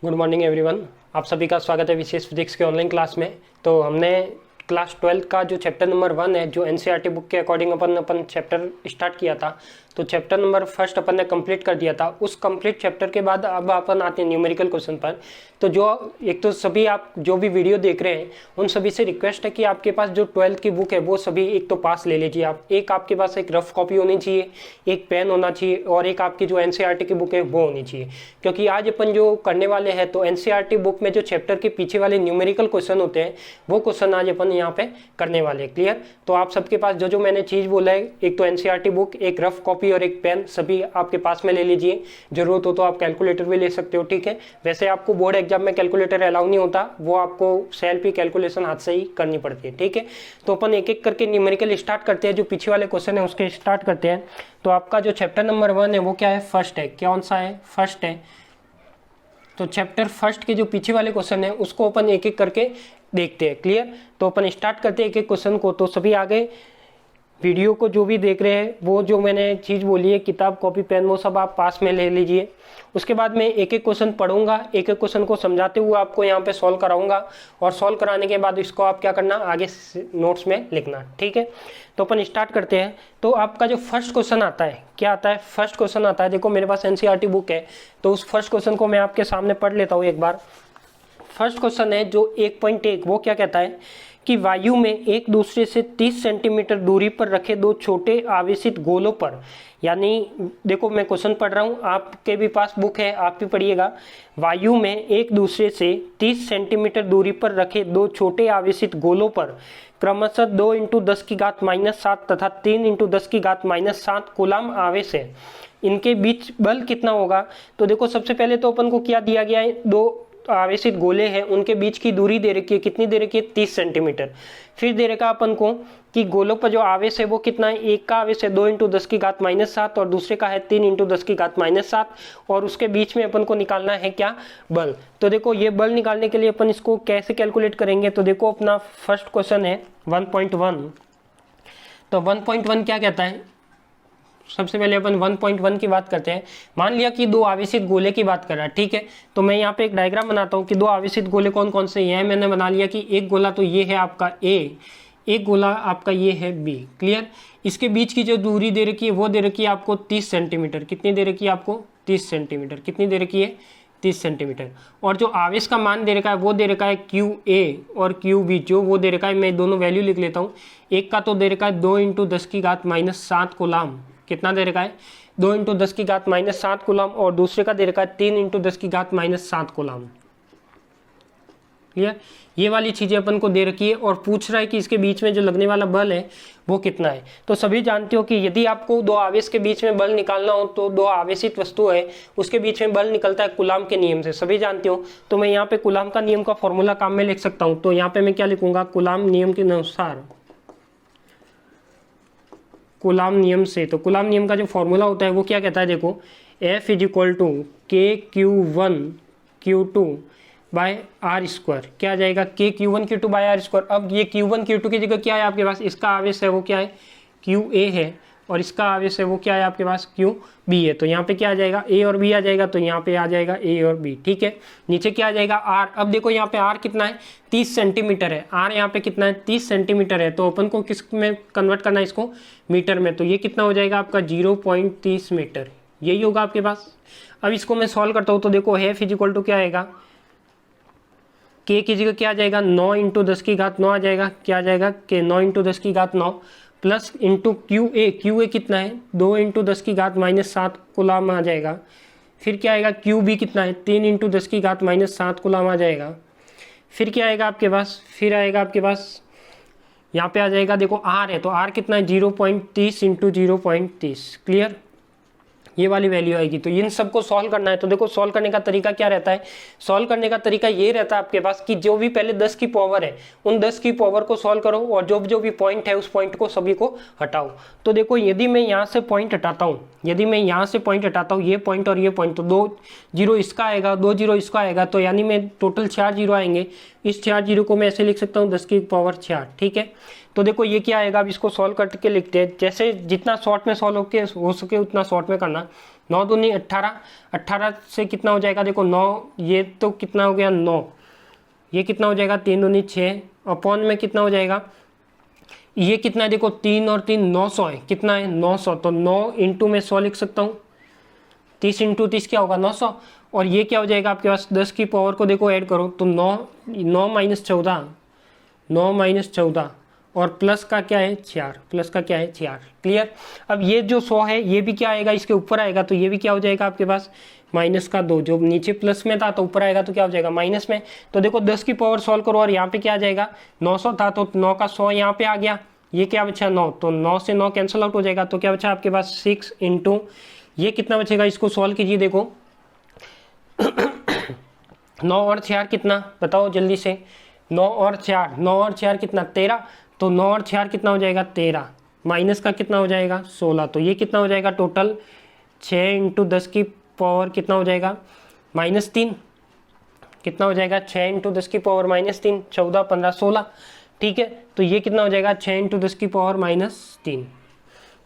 Good morning everyone. आप सभी का स्वागत है विशेष फिजिक्स के ऑनलाइन क्लास में। तो हमने क्लास 12 का जो चैप्टर नंबर 1 है, जो एनसीईआरटी बुक के अकॉर्डिंग अपन चैप्टर स्टार्ट किया था, तो चैप्टर नंबर फर्स्ट अपन ने कंप्लीट कर दिया था। उस कंप्लीट चैप्टर के बाद अब अपन आते हैं न्यूमेरिकल क्वेश्चन पर। तो जो एक तो सभी आप जो भी वीडियो देख रहे हैं उन सभी से रिक्वेस्ट है कि आपके पास जो 12th की बुक है वो सभी एक तो पास ले लीजिए आप। एक आपके पास एक रफ कॉपी होनी चाहिए, एक पेन होना चाहिए और एक आपकी जो एनसीईआरटी की बुक है वो होनी चाहिए। क्योंकि आज अपन जो करने वाले हैं तो एनसीईआरटी बुक में जो चैप्टर के पीछे वाले न्यूमेरिकल क्वेश्चन होते हैं वो क्वेश्चन आज अपन यहाँ पे करने वाले हैं। क्लियर? तो आप सबके पास जो जो मैंने चीज़ बोला है, एक तो एनसीईआरटी बुक, एक रफ कॉपी और एक पेन, सभी आपके पास में ले लीजिए। जरूरत हो तो आप कैलकुलेटर भी ले सकते हो, ठीक है। वैसे आपको बोर्ड एग्जाम में कैलकुलेटर अलाउ नहीं होता, वो आपको सेल्फ ही कैलकुलेशन हाथ से ही करनी पड़ती है, ठीक है। तो अपन एक एक करके न्यूमेरिकल स्टार्ट करते हैं। जो पीछे वाले क्वेश्चन है उसके स्टार्ट करते हैं। तो आपका जो चैप्टर नंबर 1 है वो क्या है? फर्स्ट है। कौन सा है? फर्स्ट है। तो चैप्टर फर्स्ट के जो पीछे वाले क्वेश्चन है उसको अपन एक एक करके देखते हैं। क्लियर? तो अपन स्टार्ट करते हैं एक एक क्वेश्चन को। तो सभी आगे वीडियो को जो भी देख रहे हैं वो जो मैंने चीज़ बोली है, किताब, कॉपी, पेन, वो सब आप पास में ले लीजिए। उसके बाद मैं एक एक क्वेश्चन पढ़ूंगा, एक एक क्वेश्चन को समझाते हुए आपको यहाँ पे सॉल्व कराऊंगा और सॉल्व कराने के बाद इसको आप क्या करना, आगे नोट्स में लिखना, ठीक है। तो अपन स्टार्ट करते हैं। तो आपका जो फर्स्ट क्वेश्चन आता है, क्या आता है? फर्स्ट क्वेश्चन आता है, देखो मेरे पास एनसीईआरटी बुक है तो उस फर्स्ट क्वेश्चन को मैं आपके सामने पढ़ लेता हूँ एक बार। फर्स्ट क्वेश्चन है जो 1.1, वो क्या कहता है कि वायु में एक दूसरे से 30 सेंटीमीटर दूरी पर रखे दो छोटे आवेशित गोलों पर, यानी देखो मैं क्वेश्चन पढ़ रहा हूँ, आपके भी पास बुक है, आप भी पढ़िएगा। वायु में एक दूसरे से 30 सेंटीमीटर दूरी पर रखे दो छोटे आवेशित गोलों पर क्रमशः 2 × 10⁻⁷ तथा 3 × 10⁻⁷ कूलाम आवेश है। इनके बीच बल कितना होगा? तो देखो सबसे पहले तो अपन को क्या दिया गया है, दो आवेशित गोले हैं, उनके बीच की दूरी दे रखी है, कितनी दे रखी है? 30 सेंटीमीटर। फिर दे रखा अपन को कि गोलों पर जो आवेश है वो कितना है? एक का आवेश है 2 × 10⁻⁷ और दूसरे का है 3 × 10⁻⁷ और उसके बीच में अपन को निकालना है क्या? बल। तो देखो ये बल निकालने के लिए अपन इसको कैसे कैलकुलेट करेंगे? तो देखो अपना फर्स्ट क्वेश्चन है 1.1। तो 1.1 क्या कहता है? सबसे पहले अपन 1.1 की बात करते हैं। मान लिया कि दो आवेशित गोले की बात कर रहा है, ठीक है। तो मैं यहाँ पे एक डायग्राम बनाता हूँ कि दो आवेशित गोले कौन कौन से हैं। मैंने बना लिया कि एक गोला तो ये है आपका A, एक गोला आपका ये है B। क्लियर? इसके बीच की जो दूरी दे रखी है वो दे रखी है आपको 30 सेंटीमीटर। कितनी दे रखी है आपको? 30 सेंटीमीटर। कितनी दे रखी है? 30 सेंटीमीटर। और जो आवेश का मान दे रखा है वो दे रखा है QA और QB, जो वो दे रखा है, मैं दोनों वैल्यू लिख लेता हूँ। एक का तो दे रखा है 2 × 10⁻⁷ कूलाम। कितना दे रखा है? 2 × 10⁻⁷ कूलाम। और दूसरे का दे रखा है 3 × 10⁻⁷ कूलाम। क्लियर? ये वाली चीजें अपन को दे रखी है और पूछ रहा है कि इसके बीच में जो लगने वाला बल है वो कितना है। तो सभी जानते हो कि यदि आपको दो आवेश के बीच में बल निकालना हो तो दो आवेशित वस्तु है उसके बीच में बल निकलता है कूलाम के नियम से, सभी जानते हो। तो मैं यहाँ पे कूलाम का नियम का फॉर्मूला काम में लिख सकता हूँ। तो यहाँ पे मैं क्या लिखूंगा? कूलाम नियम के अनुसार, कूलाम नियम से। तो कूलाम नियम का जो फॉर्मूला होता है वो क्या कहता है? देखो F = KQ1Q2/r²। क्या आ जाएगा? KQ1Q2/r²। अब ये Q1Q2 की जगह क्या है आपके पास? इसका आवेश है वो क्या है? QA है और इसका आवेश है वो क्या है आपके पास? QB है। तो यहाँ पे क्या आ जाएगा? A और B आ जाएगा। तो यहाँ पे आ जाएगा A और B, ठीक है। नीचे क्या आ जाएगा? R। अब देखो यहाँ पे R कितना है? 30 सेंटीमीटर है। R यहाँ पे कितना है? 30 सेंटीमीटर है। तो अपन को किस में कन्वर्ट करना है इसको? मीटर में। तो ये कितना हो जाएगा आपका? 0.30 मीटर। यही होगा आपके पास। अब इसको मैं सॉल्व करता हूँ तो देखो F = क्या आएगा? K की जगह क्या आ जाएगा? 9 × 10⁹ आ जाएगा। क्या आ जाएगा? कि 9 × 10⁹ प्लस इंटू QA कितना है? 2 × 10⁻⁷ कूलाम आ जाएगा। फिर क्या आएगा? QB कितना है? 3 × 10⁻⁷ कूलाम आ जाएगा। फिर क्या आएगा आपके पास? फिर आएगा आपके पास यहाँ पे आ जाएगा, देखो R है तो R कितना है? 0.30 × 0.30। क्लियर? ये वाली वैल्यू आएगी। तो इन सबको सॉल्व करना है। तो देखो सॉल्व करने का तरीका क्या रहता है? सॉल्व करने का तरीका ये रहता है आपके पास कि जो भी पहले 10 की पावर है उन 10 की पावर को सॉल्व करो और जो भी पॉइंट है उस पॉइंट को सभी को हटाओ। तो देखो यदि मैं यहाँ से पॉइंट हटाता हूँ, यदि मैं यहाँ से पॉइंट हटाता हूँ, ये पॉइंट और ये पॉइंट, तो 2 0 इसका आएगा, 2 0 इसका आएगा। तो यानी मैं टोटल 4 0 आएंगे। इस 4 0 को मैं ऐसे लिख सकता हूँ 10 की पावर 4, ठीक है। तो देखो ये क्या आएगा, अब इसको सॉल्व करके लिखते हैं, जैसे जितना शॉर्ट में सॉल्व हो सके उतना शॉर्ट में करना। 9 दूनी 18, 18 से कितना हो जाएगा, देखो 9, ये तो कितना हो गया 9, ये कितना हो जाएगा 3 दूनी 6, अपॉन में कितना हो जाएगा, ये कितना है देखो 3 और 3 900 है, कितना है 900, तो 9 इंटू में 100 लिख सकता हूँ, 30 इंटू 30 क्या होगा 900, और ये क्या हो जाएगा आपके पास 10 की पावर को देखो ऐड करो तो 9 माइनस 14, 9 माइनस 14 और प्लस का क्या है 4, प्लस का क्या है 4। क्लियर। अब ये जो 100 है ये भी क्या आएगा, इसके ऊपर आएगा, तो ये भी क्या हो जाएगा आपके पास माइनस का 2, जो नीचे प्लस में था तो ऊपर आएगा तो क्या हो जाएगा माइनस में। तो देखो 10 की पावर सॉल्व करो और यहाँ पे क्या आ जाएगा 900 था तो 9 का 100 यहाँ पे आ गया, ये क्या बचा 9, तो 9 से 9 कैंसिल आउट हो जाएगा, तो क्या बचा आपके पास 6 इंटू ये कितना बचेगा, इसको सॉल्व कीजिए देखो 9 और 4 कितना बताओ जल्दी से, 9 और 4 कितना 13, तो 9 और 4 कितना हो जाएगा 13, माइनस का कितना हो जाएगा 16, तो ये कितना हो जाएगा टोटल 6 इंटू 10 की पावर कितना हो जाएगा -3, कितना हो जाएगा 6 इंटू 10 की पावर -3, 14 15 16, ठीक है। तो ये कितना हो जाएगा 6 इंटू 10 की पावर -3,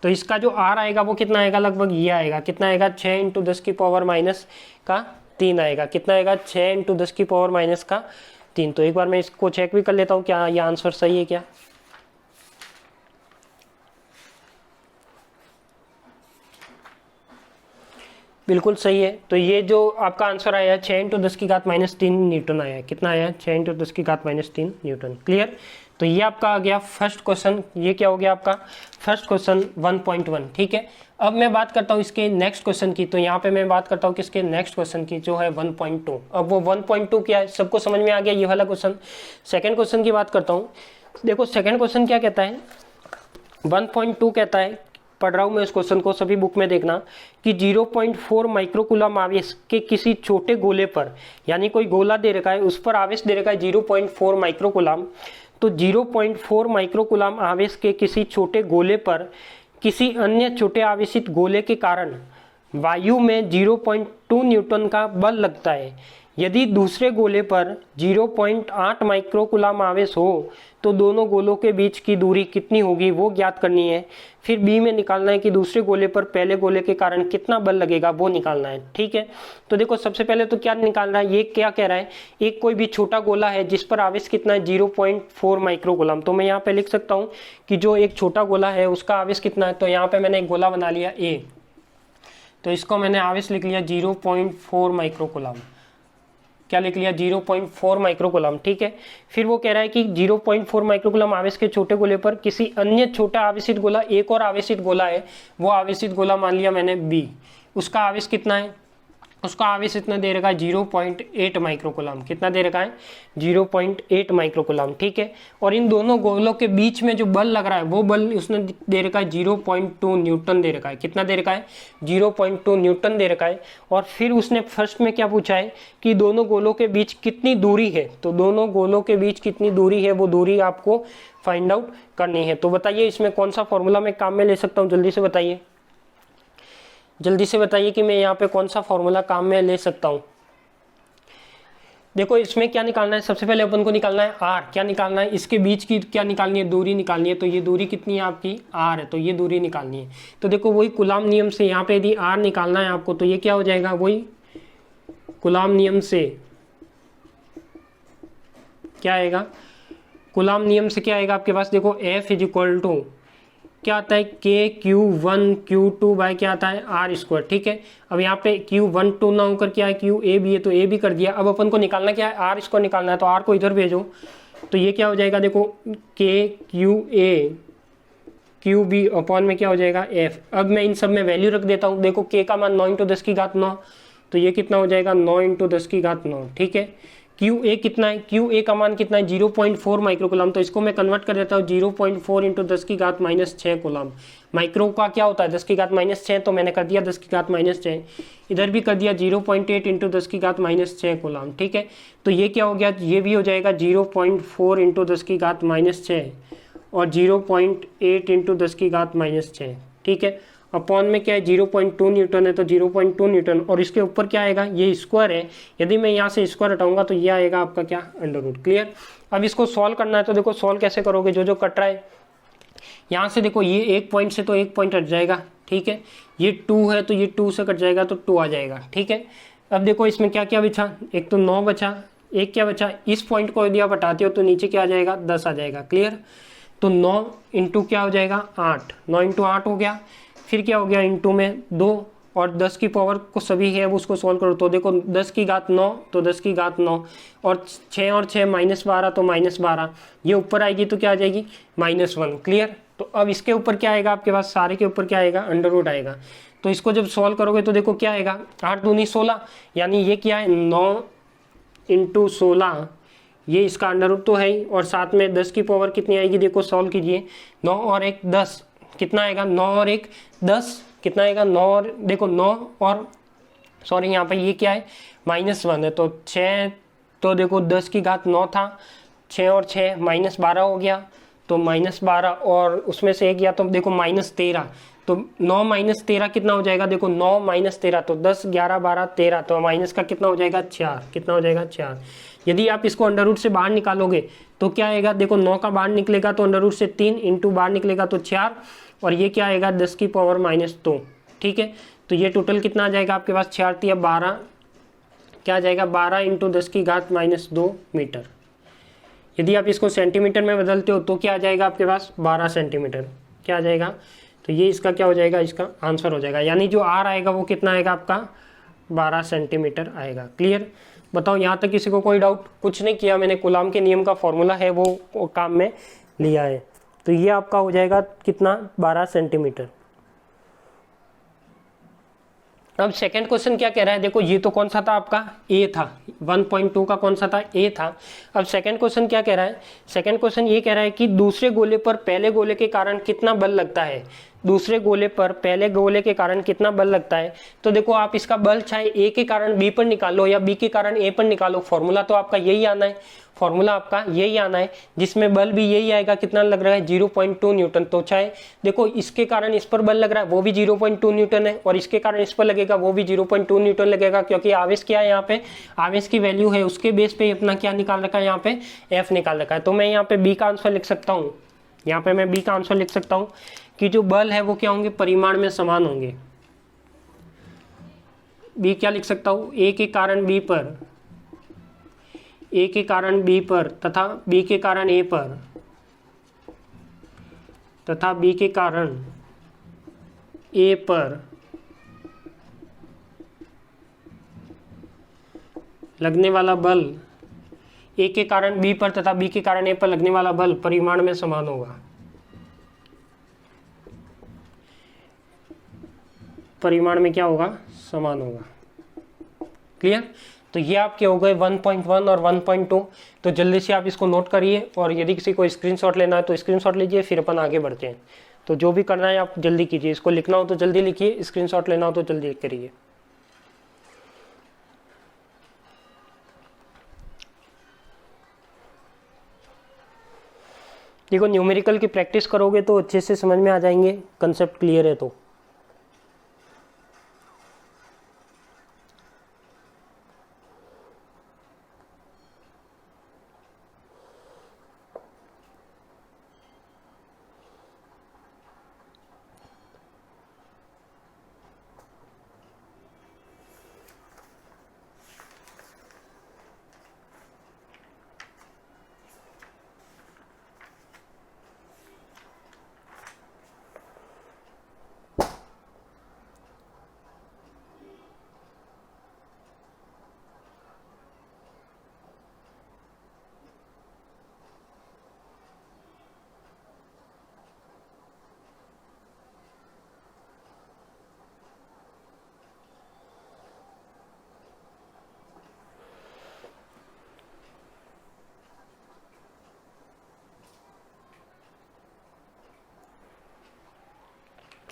तो इसका जो आर आएगा वो कितना आएगा, लगभग ये आएगा, कितना आएगा 6 इंटू 10 की पावर -3 आएगा, कितना आएगा 6 इंटू 10 की पावर -3। तो एक बार मैं इसको चेक भी कर लेता हूँ क्या ये आंसर सही है क्या। बिल्कुल सही है, तो ये जो आपका आंसर आया है 6 इंटू 10 की घात -3 न्यूटन आया है, कितना आया है 6 इंटू 10 की घात -3 न्यूटन। क्लियर। तो ये आपका आ गया फर्स्ट क्वेश्चन, ये क्या हो गया आपका फर्स्ट क्वेश्चन 1.1, ठीक है। अब मैं बात करता हूँ इसके नेक्स्ट क्वेश्चन की, तो यहाँ पे मैं बात करता हूँ किसके नेक्स्ट क्वेश्चन की जो है 1.2। अब वो 1.2 क्या है सबको समझ में आ गया ये वाला क्वेश्चन। सेकेंड क्वेश्चन की बात करता हूँ, देखो सेकेंड क्वेश्चन क्या कहता है 1.2 कहता है, पढ़ रहा हूँ मैं इस क्वेश्चन को, सभी बुक में देखना कि 0.4 माइक्रोकूलम आवेश के किसी छोटे गोले पर, यानी कोई गोला दे रखा है उस पर आवेश दे रखा है 0.4 माइक्रोकूलम, तो 0.4 माइक्रोकूलम आवेश के किसी छोटे गोले पर किसी अन्य छोटे आवेशित गोले के कारण वायु में 0.2 न्यूटन का बल लगता है। यदि दूसरे गोले पर 0.8 माइक्रोकूलम आवेश हो तो दोनों गोलों के बीच की दूरी कितनी होगी वो ज्ञात करनी है। फिर बी में निकालना है कि दूसरे गोले पर पहले गोले के कारण कितना बल लगेगा वो निकालना है, ठीक है। तो देखो सबसे पहले तो क्या निकालना है, ये क्या कह रहा है, एक कोई भी छोटा गोला है जिस पर आवेश कितना है 0.4 माइक्रोकूलम, तो मैं यहाँ पे लिख सकता हूँ कि जो एक छोटा गोला है उसका आवेश कितना है, तो यहाँ पे मैंने एक गोला बना लिया ए, तो इसको मैंने आवेश लिख लिया 0.4 माइक्रोकूलम, क्या लिख लिया 0.4 माइक्रोकूलम, ठीक है। फिर वो कह रहा है कि 0.4 माइक्रोकूलम आवेश के छोटे गोले पर किसी अन्य छोटा आवेशित गोला, एक और आवेशित गोला है, वो आवेशित गोला मान लिया मैंने बी, उसका आवेश कितना है, उसका आवेश इतना दे रखा है 0.8 माइक्रोकूलम, कितना दे रखा है 0.8 माइक्रोकूलम, ठीक है। और इन दोनों गोलों के बीच में जो बल लग रहा है वो बल उसने दे रखा है 0.2 न्यूटन दे रखा है, कितना दे रखा है 0.2 न्यूटन दे रखा है। और फिर उसने फर्स्ट में क्या पूछा है कि दोनों गोलों के बीच कितनी दूरी है, तो दोनों गोलों के बीच कितनी दूरी है वो दूरी आपको फाइंड आउट करनी है। तो बताइए इसमें कौन सा फॉर्मूला मैं काम में ले सकता हूँ, जल्दी से बताइए, जल्दी से बताइए कि मैं यहाँ पे कौन सा फॉर्मूला काम में ले सकता हूँ। देखो इसमें क्या निकालना है, सबसे पहले अपन को निकालना है आर, क्या निकालना है इसके बीच की क्या निकालनी है, दूरी निकालनी है। तो ये दूरी कितनी है आपकी आर है, तो ये दूरी निकालनी है। तो देखो वही कूलाम नियम से यहाँ पे यदि आर निकालना है आपको, तो ये क्या हो जाएगा, वही कूलाम नियम से क्या आएगा, कूलाम नियम से क्या आएगा आपके पास, देखो एफ इज इक्वल टू क्या आता है Q1 Q2 बाय क्या आता है आर स्क्वायर, ठीक है। अब यहाँ पे Q1 2 ना होकर क्या है QA भी है, तो A भी कर दिया। अब अपन को निकालना क्या है, आर स्क्वायर निकालना है, तो आर को इधर भेजो, तो ये क्या हो जाएगा देखो KQA QB अपॉन में क्या हो जाएगा F। अब मैं इन सब में वैल्यू रख देता हूँ, देखो K का मान 9 × 10 की घात 9, तो ये कितना हो जाएगा 9 × 10 की घात 9, ठीक है। QA कितना है, QA का मान कितना है 0.4 माइक्रोकूलम, तो इसको मैं कन्वर्ट कर देता हूँ 0.4 × 10 की घात -6 कूलम। माइक्रो का क्या होता है 10 की घात -6, तो मैंने कर दिया 10 की घात -6, इधर भी कर दिया 0.8 × 10 की घात -6 कूलम, ठीक है। तो ये क्या हो गया, ये भी हो जाएगा 0.4 × 10 की घात -6 और 0.8 × 10 की घात -6, ठीक है। अपॉन में क्या है 0.2 न्यूटन है, तो 0.2 न्यूटन, और इसके ऊपर क्या आएगा, ये स्क्वायर है, यदि मैं यहाँ से स्क्वायर हटाऊंगा तो ये आएगा आपका क्या अंडर रूट। क्लियर। अब इसको सॉल्व करना है, तो देखो सॉल्व कैसे करोगे, जो जो कट रहा है यहाँ से देखो ये एक पॉइंट से तो एक पॉइंट हट जाएगा, ठीक है। ये 2 है तो ये 2 से कट जाएगा तो 2 आ जाएगा, ठीक है। अब देखो इसमें क्या क्या बचा, एक तो 9 बचा, एक क्या बचा, इस पॉइंट को यदि आप हटाते हो तो नीचे क्या आ जाएगा, 10 आ जाएगा, क्लियर। तो 9 इंटू क्या हो जाएगा 8, 9 इंटू 8 हो गया। फिर क्या हो गया, इंटू में 2 और 10 की पावर को सभी है उसको सॉल्व करो तो देखो 10 की घात 9 तो 10 की घात 9 और 6 -12 तो -12, ये ऊपर आएगी तो क्या आ जाएगी -1, क्लियर। तो अब इसके ऊपर क्या आएगा आपके पास, सारे के ऊपर क्या आएगा, अंडर रूट आएगा। तो इसको जब सॉल्व करोगे तो देखो क्या आएगा, 8 दूनी 16, यानी ये क्या है 9 इंटू 16, ये इसका अंडर रूट तो है ही, और साथ में 10 की पावर कितनी आएगी, देखो सॉल्व कीजिए, 9 और 1 10, कितना आएगा 9 और 1 10, कितना आएगा 9 और देखो 9 और सॉरी यहाँ पे ये क्या है -1 है तो 6, तो देखो 10 की घात 9 था, 6 और 6 -12 हो गया, तो -12 और उसमें से एक गया तो देखो -13, तो 9 -13 कितना हो जाएगा, देखो 9 -13 तो 10 11 12 13, तो माइनस का कितना हो जाएगा 4, कितना हो जाएगा 4। यदि आप इसको अंडर रूट से बाहर निकालोगे तो क्या आएगा, देखो 9 का बाहर निकलेगा तो अंडर रूट से 3 इंटू बाहर निकलेगा तो 4, और ये क्या आएगा 10 की पावर -2, ठीक है। तो ये टोटल कितना आ जाएगा आपके पास, 4 या 12, क्या आ जाएगा 12 इंटू 10 की घात -2 मीटर। यदि आप इसको सेंटीमीटर में बदलते हो तो क्या आ जाएगा आपके पास 12 सेंटीमीटर, क्या आ जाएगा। तो ये इसका क्या हो जाएगा, इसका आंसर हो जाएगा, यानी जो आर आएगा वो कितना आएगा आपका 12 सेंटीमीटर आएगा, क्लियर। बताओ यहाँ तक किसी को कोई डाउट, कुछ नहीं किया मैंने, कूलाम के नियम का फॉर्मूला है वो काम में लिया है। तो ये आपका हो जाएगा कितना 12 सेंटीमीटर। अब सेकंड क्वेश्चन क्या कह रहा है, देखो ये तो कौन सा था आपका ए था, 1.2 का कौन सा था ए था। अब सेकंड क्वेश्चन क्या कह रहा है, सेकंड क्वेश्चन ये कह रहा है कि दूसरे गोले पर पहले गोले के कारण कितना बल लगता है, दूसरे गोले पर पहले गोले के कारण कितना बल लगता है। तो देखो आप इसका बल चाहे ए के कारण बी पर निकालो या बी के कारण ए पर निकालो, फॉर्मूला तो आपका यही आना है, फॉर्मूला आपका यही आना है, जिसमें बल भी यही आएगा, कितना लग रहा है 0.2 न्यूटन। तो चाहे देखो इसके कारण इस पर बल लग रहा है वो भी 0.2 न्यूटन है, और इसके कारण इस पर लगेगा वो भी 0.2 न्यूटन लगेगा, क्योंकि आवेश क्या है यहाँ पे, आवेश की वैल्यू है, उसके बेस पे अपना क्या निकाल रखा है यहाँ पे, एफ निकाल रखा है। तो मैं यहाँ पे बी का आंसर लिख सकता हूँ, यहाँ पे मैं बी का आंसर लिख सकता हूँ कि जो बल है वो क्या होंगे, परिमाण में समान होंगे। बी क्या लिख सकता हूँ, ए के कारण बी पर, ए के कारण बी पर तथा बी के कारण ए पर तथा बी के कारण ए पर लगने वाला बल, ए के कारण बी पर तथा बी के कारण ए पर लगने वाला बल परिमाण में समान होगा, परिमाण में क्या होगा, समान होगा, क्लियर। तो ये आपके हो गए 1.1 और 1.2। तो जल्दी से आप इसको नोट करिए, और यदि किसी को स्क्रीनशॉट लेना है तो स्क्रीनशॉट लीजिए, फिर अपन आगे बढ़ते हैं। तो जो भी करना है आप जल्दी कीजिए, इसको लिखना हो तो जल्दी लिखिए, स्क्रीनशॉट लेना हो तो जल्दी करिए। देखो न्यूमेरिकल की प्रैक्टिस करोगे तो अच्छे से समझ में आ जाएंगे, कंसेप्ट क्लियर है तो।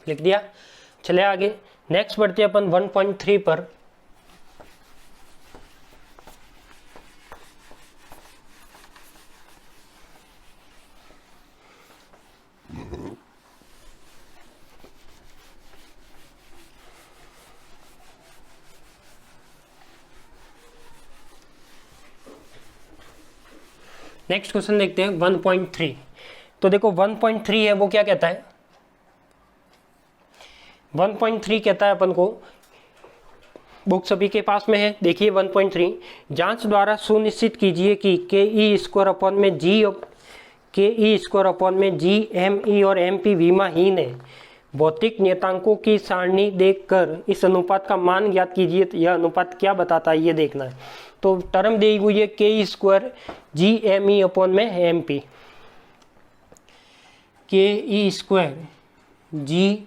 लिख दिया, चले आगे। नेक्स्ट बढ़ते हैं अपन 1.3 पर। नेक्स्ट क्वेश्चन देखते हैं 1.3। तो देखो 1.3 है वो क्या कहता है, 1.3 कहता है अपन को, बुक सभी के पास में है, देखिए 1.3, जांच द्वारा सुनिश्चित कीजिए कि के ई स्क्वायर अपॉन में जी एम ई और एम पी विमाहीन है। भौतिक नियतांकों की सारणी देखकर इस अनुपात का मान ज्ञात कीजिए। यह अनुपात क्या बताता है ये देखना है। तो टर्म दी हुई है K E square G M E upon में M P, K E square G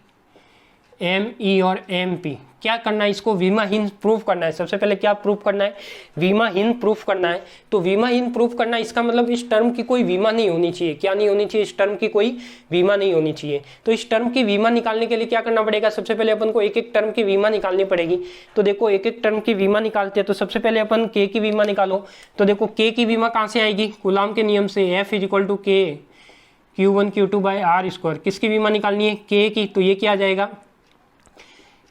M ई और एम पी, क्या करना है, इसको विमाहीन प्रूफ करना है। सबसे पहले क्या प्रूफ करना है, विमाहीन प्रूफ करना है। तो विमाहीन प्रूफ करना है, इसका मतलब इस टर्म की कोई विमा नहीं होनी चाहिए। क्या नहीं होनी चाहिए, इस टर्म की कोई विमा नहीं होनी चाहिए। तो इस टर्म की विमा निकालने के लिए क्या करना पड़ेगा, सबसे पहले अपन को एक एक टर्म की विमा निकालनी पड़ेगी। तो देखो एक एक टर्म की विमा निकालते हैं। तो सबसे पहले अपन के की विमा निकालो। तो देखो के की विमा कहाँ से आएगी, कूलाम के नियम से, एफ इज इक्वल टू के Q1 Q2 by are square. किसकी विमा निकालनी है, के की। तो ये क्या आ जाएगा,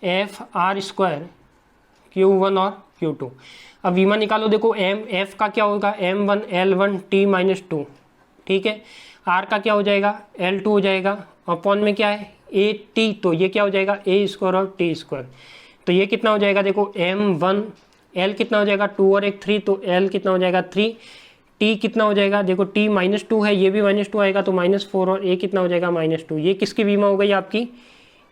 एफ आर स्क्वायर Q1 और Q2। अब विमा निकालो, देखो एम, एफ का क्या होगा M1 L1 T माइनस 2, ठीक है। आर का क्या हो जाएगा, L2 हो जाएगा, अपॉन में क्या है ए टी, तो ये क्या हो जाएगा ए स्क्वायर और टी स्क्वायर। तो ये कितना हो जाएगा, देखो M1 L कितना हो जाएगा 2 और 1 3, तो L कितना हो जाएगा 3, T कितना हो जाएगा, देखो T -2 है, ये भी -2 आएगा, तो -4 और A कितना हो जाएगा -2। ये किसकी बीमा हो गई, आपकी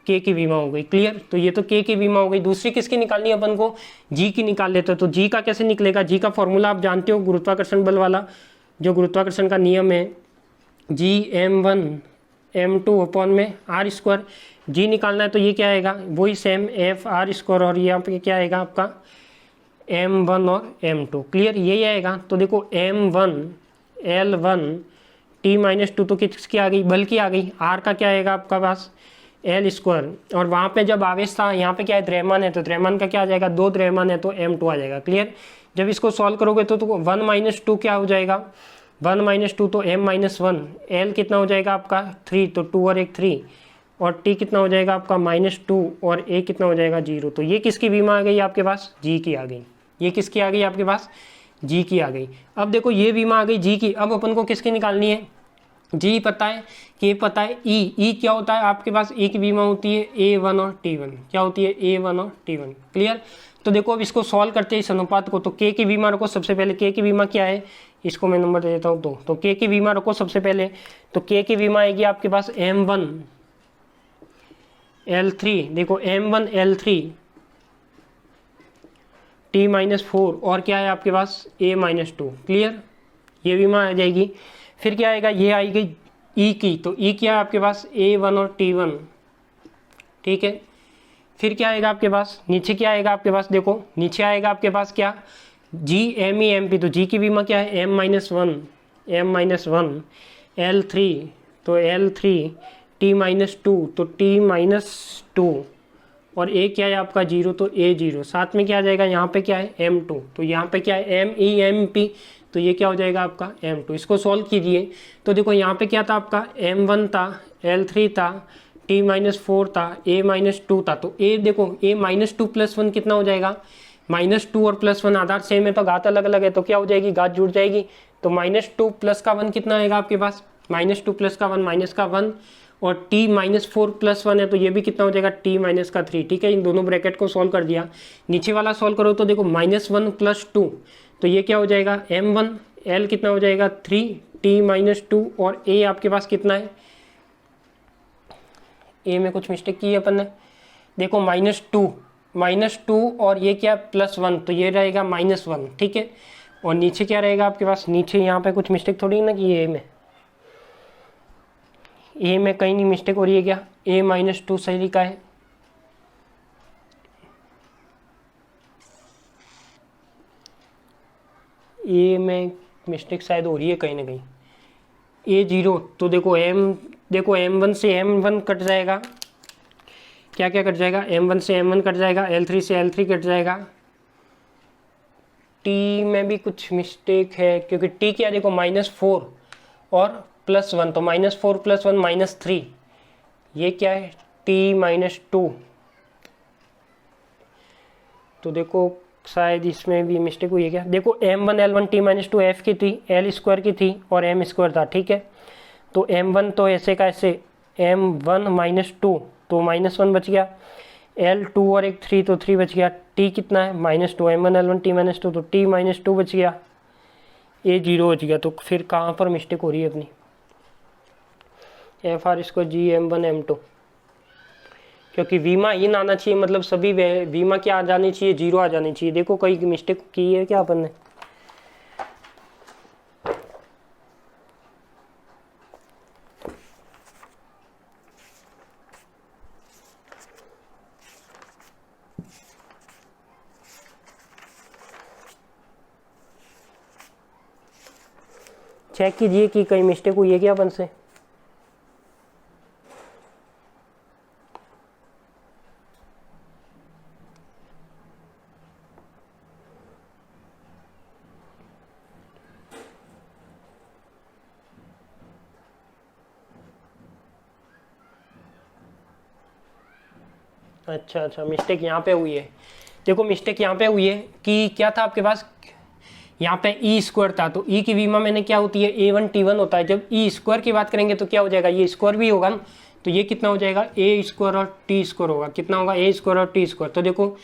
के की बीमा हो गई। क्लियर, तो ये तो के की बीमा हो गई। दूसरी किसकी निकालनी है अपन को, जी की निकाल लेते हो। तो जी का कैसे निकलेगा, जी का फॉर्मूला आप जानते हो, गुरुत्वाकर्षण बल वाला, जो गुरुत्वाकर्षण का नियम है, जी M1 M2 अपॉन में आर स्क्वायर। जी निकालना है तो ये क्या आएगा, वही सेम एफ आर स्क्वायर, और यहाँ पे क्या आएगा आपका M1 और M2। क्लियर, यही आएगा। तो देखो M1 L1 T -2 तो किसकी आ गई, बल की आ गई। आर का क्या आएगा आपका पास L स्क्वायर, और वहाँ पे जब आवेश था, यहाँ पे क्या है द्रव्यमान है, तो द्रव्यमान का क्या आ जाएगा, 2 द्रव्यमान है तो M2 आ जाएगा। क्लियर, जब इसको सॉल्व करोगे तो 1 - 2 क्या हो जाएगा, 1 - 2 तो M -1, L कितना हो जाएगा आपका 3, तो 2 और 1 3, और T कितना हो जाएगा आपका -2, और A कितना हो जाएगा 0। तो ये किसकी बीमा आ गई आपके पास, जी की आ गई। ये किसकी आ गई आपके पास, जी की आ गई। अब देखो ये बीमा आ गई जी की। अब अपन को किसकी निकालनी है, जी पता है, के पता है, ई क्या होता है आपके पास, ई की बीमा होती है A1 और T1। क्या होती है, A1 और T1। क्लियर, तो देखो अब इसको सॉल्व करते हैं इस अनुपात को। तो के की बीमा रखो सबसे पहले, के की बीमा क्या है, इसको मैं नंबर दे देता हूँ। तो के की बीमा रखो सबसे पहले। तो के की बीमा आएगी आपके पास M1 L3, देखो M1 L3 T -4, और क्या है आपके पास A -2। क्लियर, ये बीमा आ जाएगी। फिर क्या आएगा, ये आएगी ई की। तो ई क्या है आपके पास A1 और T1, ठीक है। फिर क्या आएगा आपके पास, नीचे क्या आएगा आपके पास, देखो नीचे आएगा आपके पास क्या, G M E M P. तो जी की बीमा क्या है M -1 L3, तो L3 T -2, तो T -2, और ए क्या है आपका 0, तो A0। साथ में क्या आ जाएगा, यहाँ पे क्या है M2, तो यहाँ पे क्या है MEMP, तो ये क्या हो जाएगा आपका M2। इसको सॉल्व कीजिए। तो देखो यहाँ पे क्या था आपका M1 था, L3 था, T -4 था, A -2 था। तो A देखो A -2 + 1 कितना हो जाएगा, -2 और +1 आधार सेम है तो घात अलग अलग है, तो क्या हो जाएगी, घात जुड़ जाएगी। तो -2 + का 1 कितना आएगा आपके पास, -2 + का 1 माइनस का 1, और T -4 + 1 है तो ये भी कितना हो जाएगा, T - 3। ठीक है, इन दोनों ब्रैकेट को सॉल्व कर दिया। नीचे वाला सॉल्व करो तो देखो -1 + 2, तो ये क्या हो जाएगा M1 L कितना हो जाएगा 3, T -2, और A आपके पास कितना है, A में कुछ मिस्टेक की है अपन ने, देखो -2 और ये क्या +1, तो ये रहेगा -1। ठीक है, और नीचे क्या रहेगा आपके पास, नीचे यहाँ पे कुछ मिस्टेक थोड़ी ना की है, ए में कहीं नहीं मिस्टेक हो रही है क्या, A -2 सही लिखा है। ए में मिस्टेक शायद हो रही है कहीं ना कहीं, A0। तो देखो M1 से M1 कट जाएगा, क्या क्या कट जाएगा, M1 से M1 कट जाएगा, L3 से L3 कट जाएगा। T में भी कुछ मिस्टेक है क्योंकि T क्या देखो -4 और +1, तो -4 + 1 -3, ये क्या है T -2। तो देखो शायद इसमें भी मिस्टेक हुई है क्या, देखो M1 L1 T -2 F की थी, L स्क्वायर की थी और M स्क्वायर था। ठीक है, तो m1 तो ऐसे का ऐसे m1 -2 तो -1 बच गया, L2 और एक 3 तो 3 बच गया, t कितना है -2, m1 L1 t -2 तो t -2 बच गया, a 0 बच गया। तो फिर कहाँ पर मिस्टेक हो रही है अपनी, एफ आर इसको जी m1 m2, क्योंकि वीमा इन आना चाहिए, मतलब सभी वीमा क्या आ जानी चाहिए, 0 आ जानी चाहिए। देखो कहीं मिस्टेक की है क्या अपन ने, चेक कीजिए कि कहीं मिस्टेक हुई है क्या अपन से। अच्छा, मिस्टेक यहाँ पे हुई है। देखो मिस्टेक यहाँ पे हुई है कि क्या था आपके पास, यहाँ पे ई स्क्वायर था, तो ई की वीमा मैंने क्या होती है A1 T1 होता है। जब ई स्क्वायर की बात करेंगे तो क्या हो जाएगा, ये स्क्वायर भी होगा ना, तो ये कितना हो जाएगा ए स्क्वायर और टी स्क्वायर होगा, कितना होगा ए स्क्वायर और टी स्क्वायर। तो देखो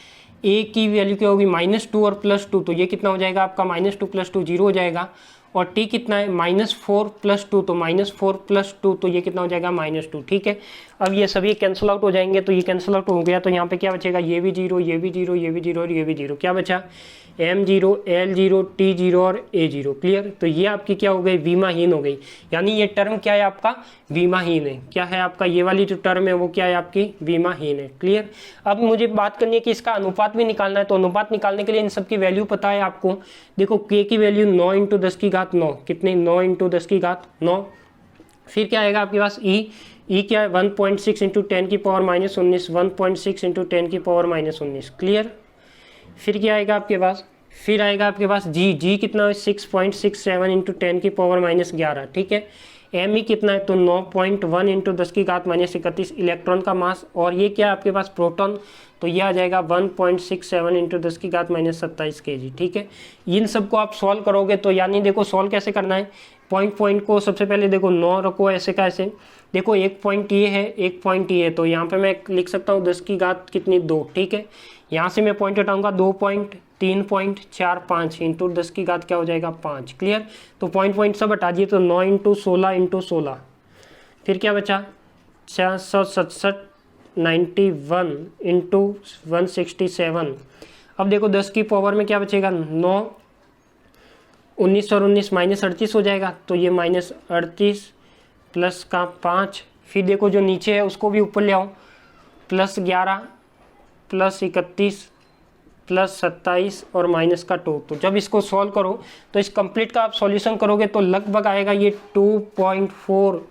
ए की वैल्यू क्या होगी -2 और +2, तो ये कितना हो जाएगा आपका -2 + 2 0 हो जाएगा, और टी कितना है -4 + 2 तो -4 + 2 तो ये कितना हो जाएगा -2। ठीक है, अब ये सभी कैंसिल आउट हो जाएंगे, तो ये कैंसिल आउट हो गया, तो यहाँ पे क्या बचेगा, ये भी 0, ये भी 0, ये भी 0 और ये भी 0, क्या बचा M0 L0 T0 और A0। क्लियर, तो ये आपकी क्या हो गई, बीमाहीन हो गई, यानी ये टर्म क्या है आपका बीमाहीन है। क्या है आपका, ये वाली जो टर्म है वो क्या है आपकी बीमाहीन है। क्लियर, अब मुझे बात करनी है कि इसका अनुपात भी निकालना है, तो अनुपात निकालने के लिए इन सब की वैल्यू पता है आपको। देखो k की वैल्यू 9 × 10⁹, कितनी 9 × 10⁹। फिर क्या आएगा आपके पास ई क्या है 1.6 × 10⁻19, 1.6 × 10⁻19। क्लियर, फिर क्या आएगा आपके पास, फिर आएगा आपके पास जी कितना है 6.67 × 10⁻11। ठीक है, एम ई कितना है तो 9.1 × 10⁻31 इलेक्ट्रॉन का मास, और ये क्या है आपके पास प्रोटॉन, तो ये आ जाएगा 1.67 × 10⁻27 kg। ठीक है, इन सबको आप सॉल्व करोगे तो यानी देखो सॉल्व कैसे करना है, पॉइंट को सबसे पहले देखो 9 रखो ऐसे का ऐसे, देखो एक पॉइंट ये है एक पॉइंट ये है, तो यहाँ पे मैं लिख सकता हूँ 10⁻⁻ कितनी 2। ठीक है, यहाँ से मैं पॉइंट हटाऊंगा 2 पॉइंट 3 पॉइंट 4 5 × 10⁻⁻ क्या हो जाएगा 5। क्लियर, तो पॉइंट सब हटा दिए, तो 9 × 16 × 16, फिर क्या बचा 467 91 × 167। अब देखो 10 की पावर में क्या बचेगा 9, 19 और 19 -38 हो जाएगा, तो ये -38 प्लस का 5, फिर देखो जो नीचे है उसको भी ऊपर ले आओ, +11 +31 +27 और माइनस का 2। तो जब इसको सॉल्व करो तो इस कंप्लीट का आप सॉल्यूशन करोगे तो लगभग आएगा ये 2.7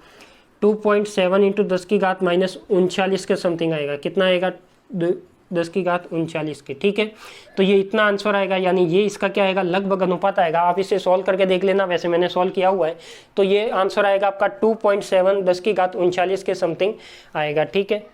× 10⁻39 के समथिंग आएगा, कितना आएगा 10⁻39 के। ठीक है, तो ये इतना आंसर आएगा, यानी ये इसका क्या आएगा लगभग अनुपात आएगा। आप इसे सॉल्व करके देख लेना, वैसे मैंने सॉल्व किया हुआ है, तो ये आंसर आएगा आपका 2.7 10⁻39 के समथिंग आएगा। ठीक है,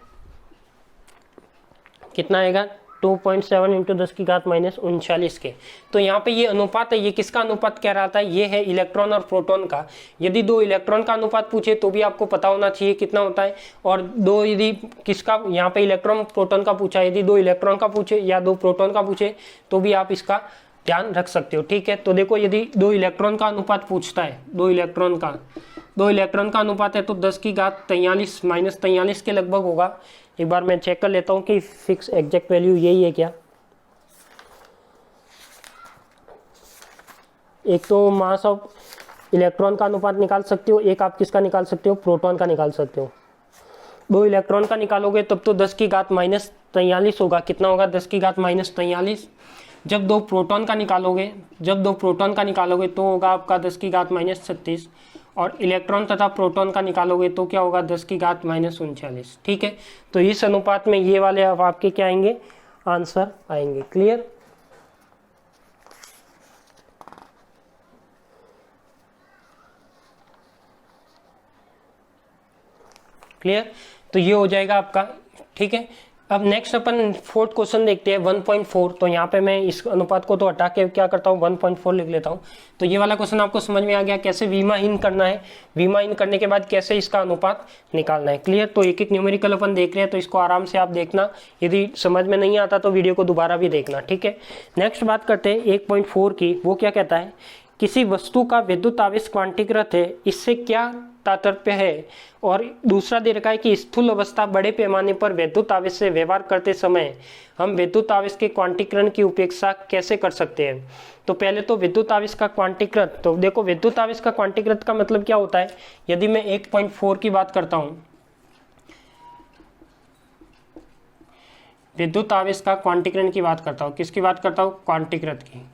कितना आएगा 2.7 × 10⁻39 के। तो यहाँ पे ये अनुपात है, ये किसका अनुपात कह रहा था, ये है इलेक्ट्रॉन और प्रोटॉन का। यदि 2 इलेक्ट्रॉन का अनुपात पूछे तो भी आपको पता होना चाहिए कितना होता है, और 2 यदि किसका यहाँ पे इलेक्ट्रॉन प्रोटॉन का पूछा, यदि 2 इलेक्ट्रॉन का पूछे या 2 प्रोटॉन का पूछे तो भी आप इसका ध्यान रख सकते हो। ठीक है, तो देखो यदि 2 इलेक्ट्रॉन का अनुपात पूछता है, 2 इलेक्ट्रॉन का अनुपात है तो 10⁻43 -43 के लगभग होगा। एक बार मैं चेक कर लेता हूँ कि फिक्स एग्जैक्ट वैल्यू यही है क्या। एक तो मास ऑफ इलेक्ट्रॉन का अनुपात निकाल सकते हो, एक आप किसका निकाल सकते हो प्रोटॉन का निकाल सकते हो। 2 इलेक्ट्रॉन का निकालोगे तब तो 10⁻43 होगा, कितना होगा 10⁻43। जब 2 प्रोटॉन का निकालोगे तो होगा आपका 10⁻36, और इलेक्ट्रॉन तथा प्रोटॉन का निकालोगे तो क्या होगा 10⁻39। ठीक है, तो इस अनुपात में ये वाले अब आपके क्या आएंगे आंसर आएंगे। क्लियर, तो ये हो जाएगा आपका। ठीक है, अब नेक्स्ट अपन फोर्थ क्वेश्चन देखते हैं 1.4। तो यहाँ पे मैं इस अनुपात को तो हटा के क्या करता हूँ 1.4 लिख लेता हूँ। तो ये वाला क्वेश्चन आपको समझ में आ गया कैसे विमाहीन करना है, विमाहीन करने के बाद कैसे इसका अनुपात निकालना है। क्लियर। तो एक एक न्यूमेरिकल अपन देख रहे हैं, तो इसको आराम से आप देखना, यदि समझ में नहीं आता तो वीडियो को दोबारा भी देखना। ठीक है, नेक्स्ट बात करते हैं 1.4 की। वो क्या कहता है, किसी वस्तु का विद्युत आवेश क्वांटीकृत है, इससे क्या तात्पर्य है। और दूसरा दे रखा है कि स्थूल अवस्था बड़े पैमाने पर विद्युत आवेश से व्यवहार करते समय हम विद्युत आवेश के क्वांटीकरण की उपेक्षा कैसे कर सकते हैं। तो पहले तो विद्युत आवेश का क्वांटीकृत, तो देखो विद्युत आवेश का क्वांटीकृत का मतलब क्या होता है। यदि मैं 1.4 की बात करता हूं, विद्युत आवेश का क्वांटीकरण की बात करता हूं, किसकी बात करता हूं, क्वांटीकृत की।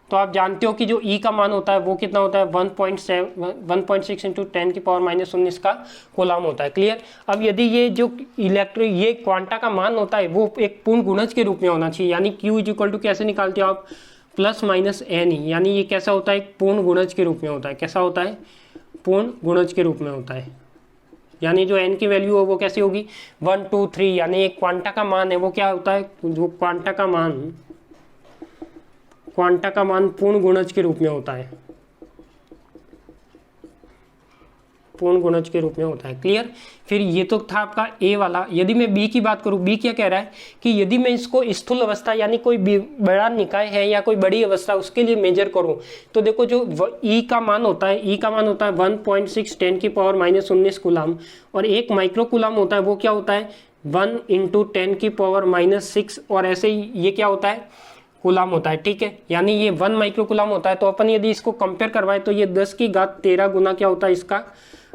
तो आप जानते हो कि जो E का मान होता है वो कितना होता है 1.6 इंटू 10 की पावर -19 का कोलाम होता है। क्लियर। अब यदि ये जो ये क्वांटा का मान होता है वो एक पूर्ण गुणज के रूप में होना चाहिए, यानी Q इक्वल टू कैसे निकालते हो आप, +-n ही, यानी ये कैसा होता है, एक पूर्ण गुणज के रूप में होता है। कैसा होता है, पूर्ण गुणज के रूप में होता है। यानी जो n की वैल्यू है वो कैसी होगी 1, 2, 3, यानी एक क्वांटा का मान है वो क्या होता है, जो क्वांटा का मान पूर्ण गुणज के रूप में होता है, पूर्ण गुणज के रूप में होता है। क्लियर। फिर ये तो था आपका ए वाला। यदि मैं बी की बात करूं, बी क्या कह रहा है कि यदि मैं इसको स्थूल अवस्था यानी कोई बड़ा निकाय है या कोई बड़ी अवस्था उसके लिए मेजर करूं, तो देखो जो ई का मान होता है, 1.6 10 की पावर -19 कूलाम, और 1 माइक्रो कूलाम होता है वो क्या होता है 1 इंटू 10 की पावर -6, और ऐसे ही ये क्या होता है कूलाम होता है। ठीक है, यानी ये 1 माइक्रो कूलाम होता है। तो अपन यदि इसको कंपेयर करवाए तो ये 10 की घात 13 गुना क्या होता है, इसका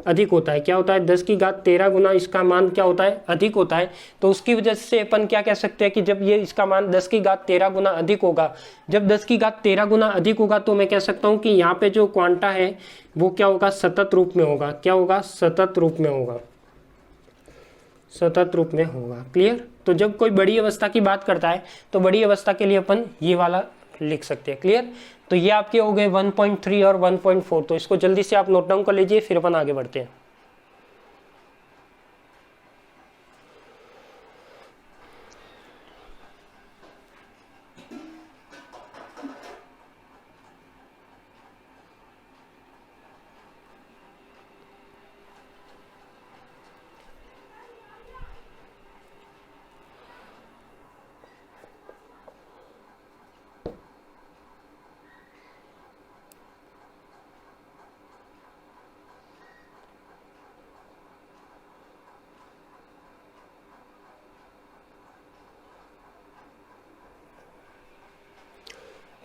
अधिक होता है। क्या होता है, 10 की घात 13 गुना इसका मान क्या होता है, अधिक होता है। तो उसकी वजह से अपन क्या कह सकते हैं कि जब ये इसका मान 10 की घात 13 गुना अधिक होगा, जब 10 की घात 13 गुना अधिक होगा तो मैं कह सकता हूं कि यहाँ पे जो क्वांटा है वो क्या होगा, सतत रूप में होगा। क्या होगा, सतत रूप में होगा, सतत रूप में होगा। क्लियर। तो जब कोई बड़ी अवस्था की बात करता है तो बड़ी अवस्था के लिए अपन ये वाला लिख सकते हैं। क्लियर। तो ये आपके हो गए 1.3 और 1.4। तो इसको जल्दी से आप नोट डाउन कर लीजिए, फिर अपन आगे बढ़ते हैं।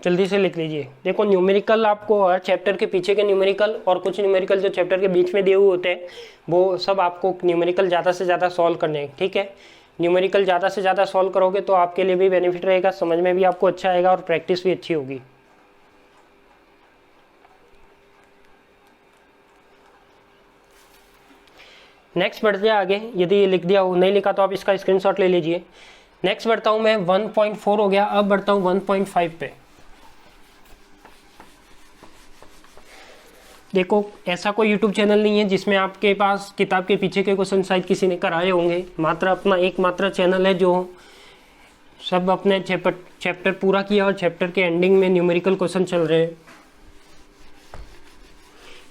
जल्दी से लिख लीजिए। देखो न्यूमेरिकल आपको हर चैप्टर के पीछे के न्यूमेरिकल और कुछ न्यूमेरिकल जो चैप्टर के बीच में दिए हुए होते हैं वो सब आपको न्यूमेरिकल ज़्यादा से ज़्यादा सॉल्व करने हैं। ठीक है, न्यूमेरिकल ज़्यादा से ज़्यादा सॉल्व करोगे तो आपके लिए भी बेनिफिट रहेगा, समझ में भी आपको अच्छा आएगा और प्रैक्टिस भी अच्छी होगी। नेक्स्ट बढ़ते हैं आगे। यदि ये लिख दिया हो, नहीं लिखा तो आप इसका स्क्रीनशॉट ले लीजिए। नेक्स्ट बढ़ता हूँ मैं 1.4 हो गया, अब बढ़ता हूँ 1.5 पे। देखो ऐसा कोई YouTube चैनल नहीं है जिसमें आपके पास किताब के पीछे के क्वेश्चन शायद किसी ने कराए होंगे। मात्र अपना एकमात्र चैनल है जो सब अपने चैप्टर पूरा किया और चैप्टर के एंडिंग में न्यूमेरिकल क्वेश्चन चल रहे हैं।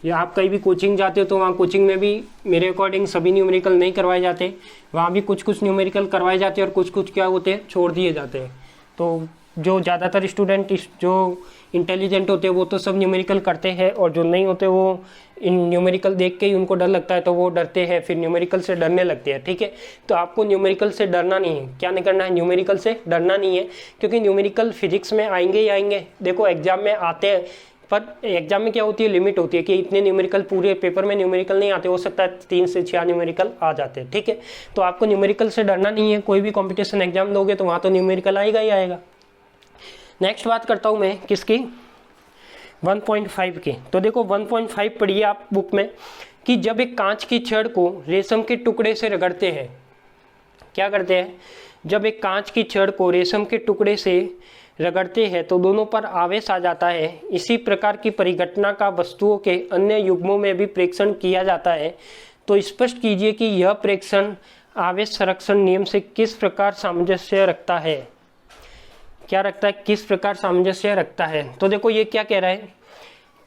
या आप कहीं भी कोचिंग जाते हो तो वहाँ कोचिंग में भी मेरे अकॉर्डिंग सभी न्यूमेरिकल नहीं करवाए जाते, वहाँ भी कुछ कुछ न्यूमेरिकल करवाए जाते हैं और कुछ कुछ क्या होते हैं छोड़ दिए जाते हैं। तो जो ज़्यादातर स्टूडेंट जो इंटेलिजेंट होते हैं वो तो सब न्यूमेरिकल करते हैं, और जो नहीं होते वो इन न्यूमेरिकल देख के ही उनको डर लगता है तो वो डरते हैं, फिर न्यूमेरिकल से डरने लगते हैं। ठीक है, तो आपको न्यूमेरिकल से डरना नहीं है। क्या नहीं करना है, न्यूमेरिकल से डरना नहीं है, क्योंकि न्यूमेरिकल फिजिक्स में आएंगे ही आएंगे। देखो एग्जाम में आते हैं, पर एग्जाम में क्या होती है, लिमिट होती है कि इतने न्यूमेरिकल पूरे पेपर में न्यूमेरिकल नहीं आते, हो सकता है 3 से 6 न्यूमेरिकल आ जाते हैं। ठीक है, तो आपको न्यूमेरिकल से डरना नहीं है। कोई भी कॉम्पिटिशन एग्जाम दोगे तो वहाँ तो न्यूमेरिकल आएगा ही आएगा। नेक्स्ट बात करता हूँ मैं किसकी, 1.5 की। तो देखो 1.5 पढ़िए आप बुक में कि जब एक कांच की छड़ को रेशम के टुकड़े से रगड़ते हैं, क्या करते हैं, जब एक कांच की छड़ को रेशम के टुकड़े से रगड़ते हैं तो दोनों पर आवेश आ जाता है। इसी प्रकार की परिघटना का वस्तुओं के अन्य युग्मों में भी प्रेक्षण किया जाता है। तो स्पष्ट कीजिए कि यह प्रेक्षण आवेश संरक्षण नियम से किस प्रकार सामंजस्य रखता है? क्या रखता है? किस प्रकार सामंजस्य रखता है। तो देखो ये क्या कह रहा है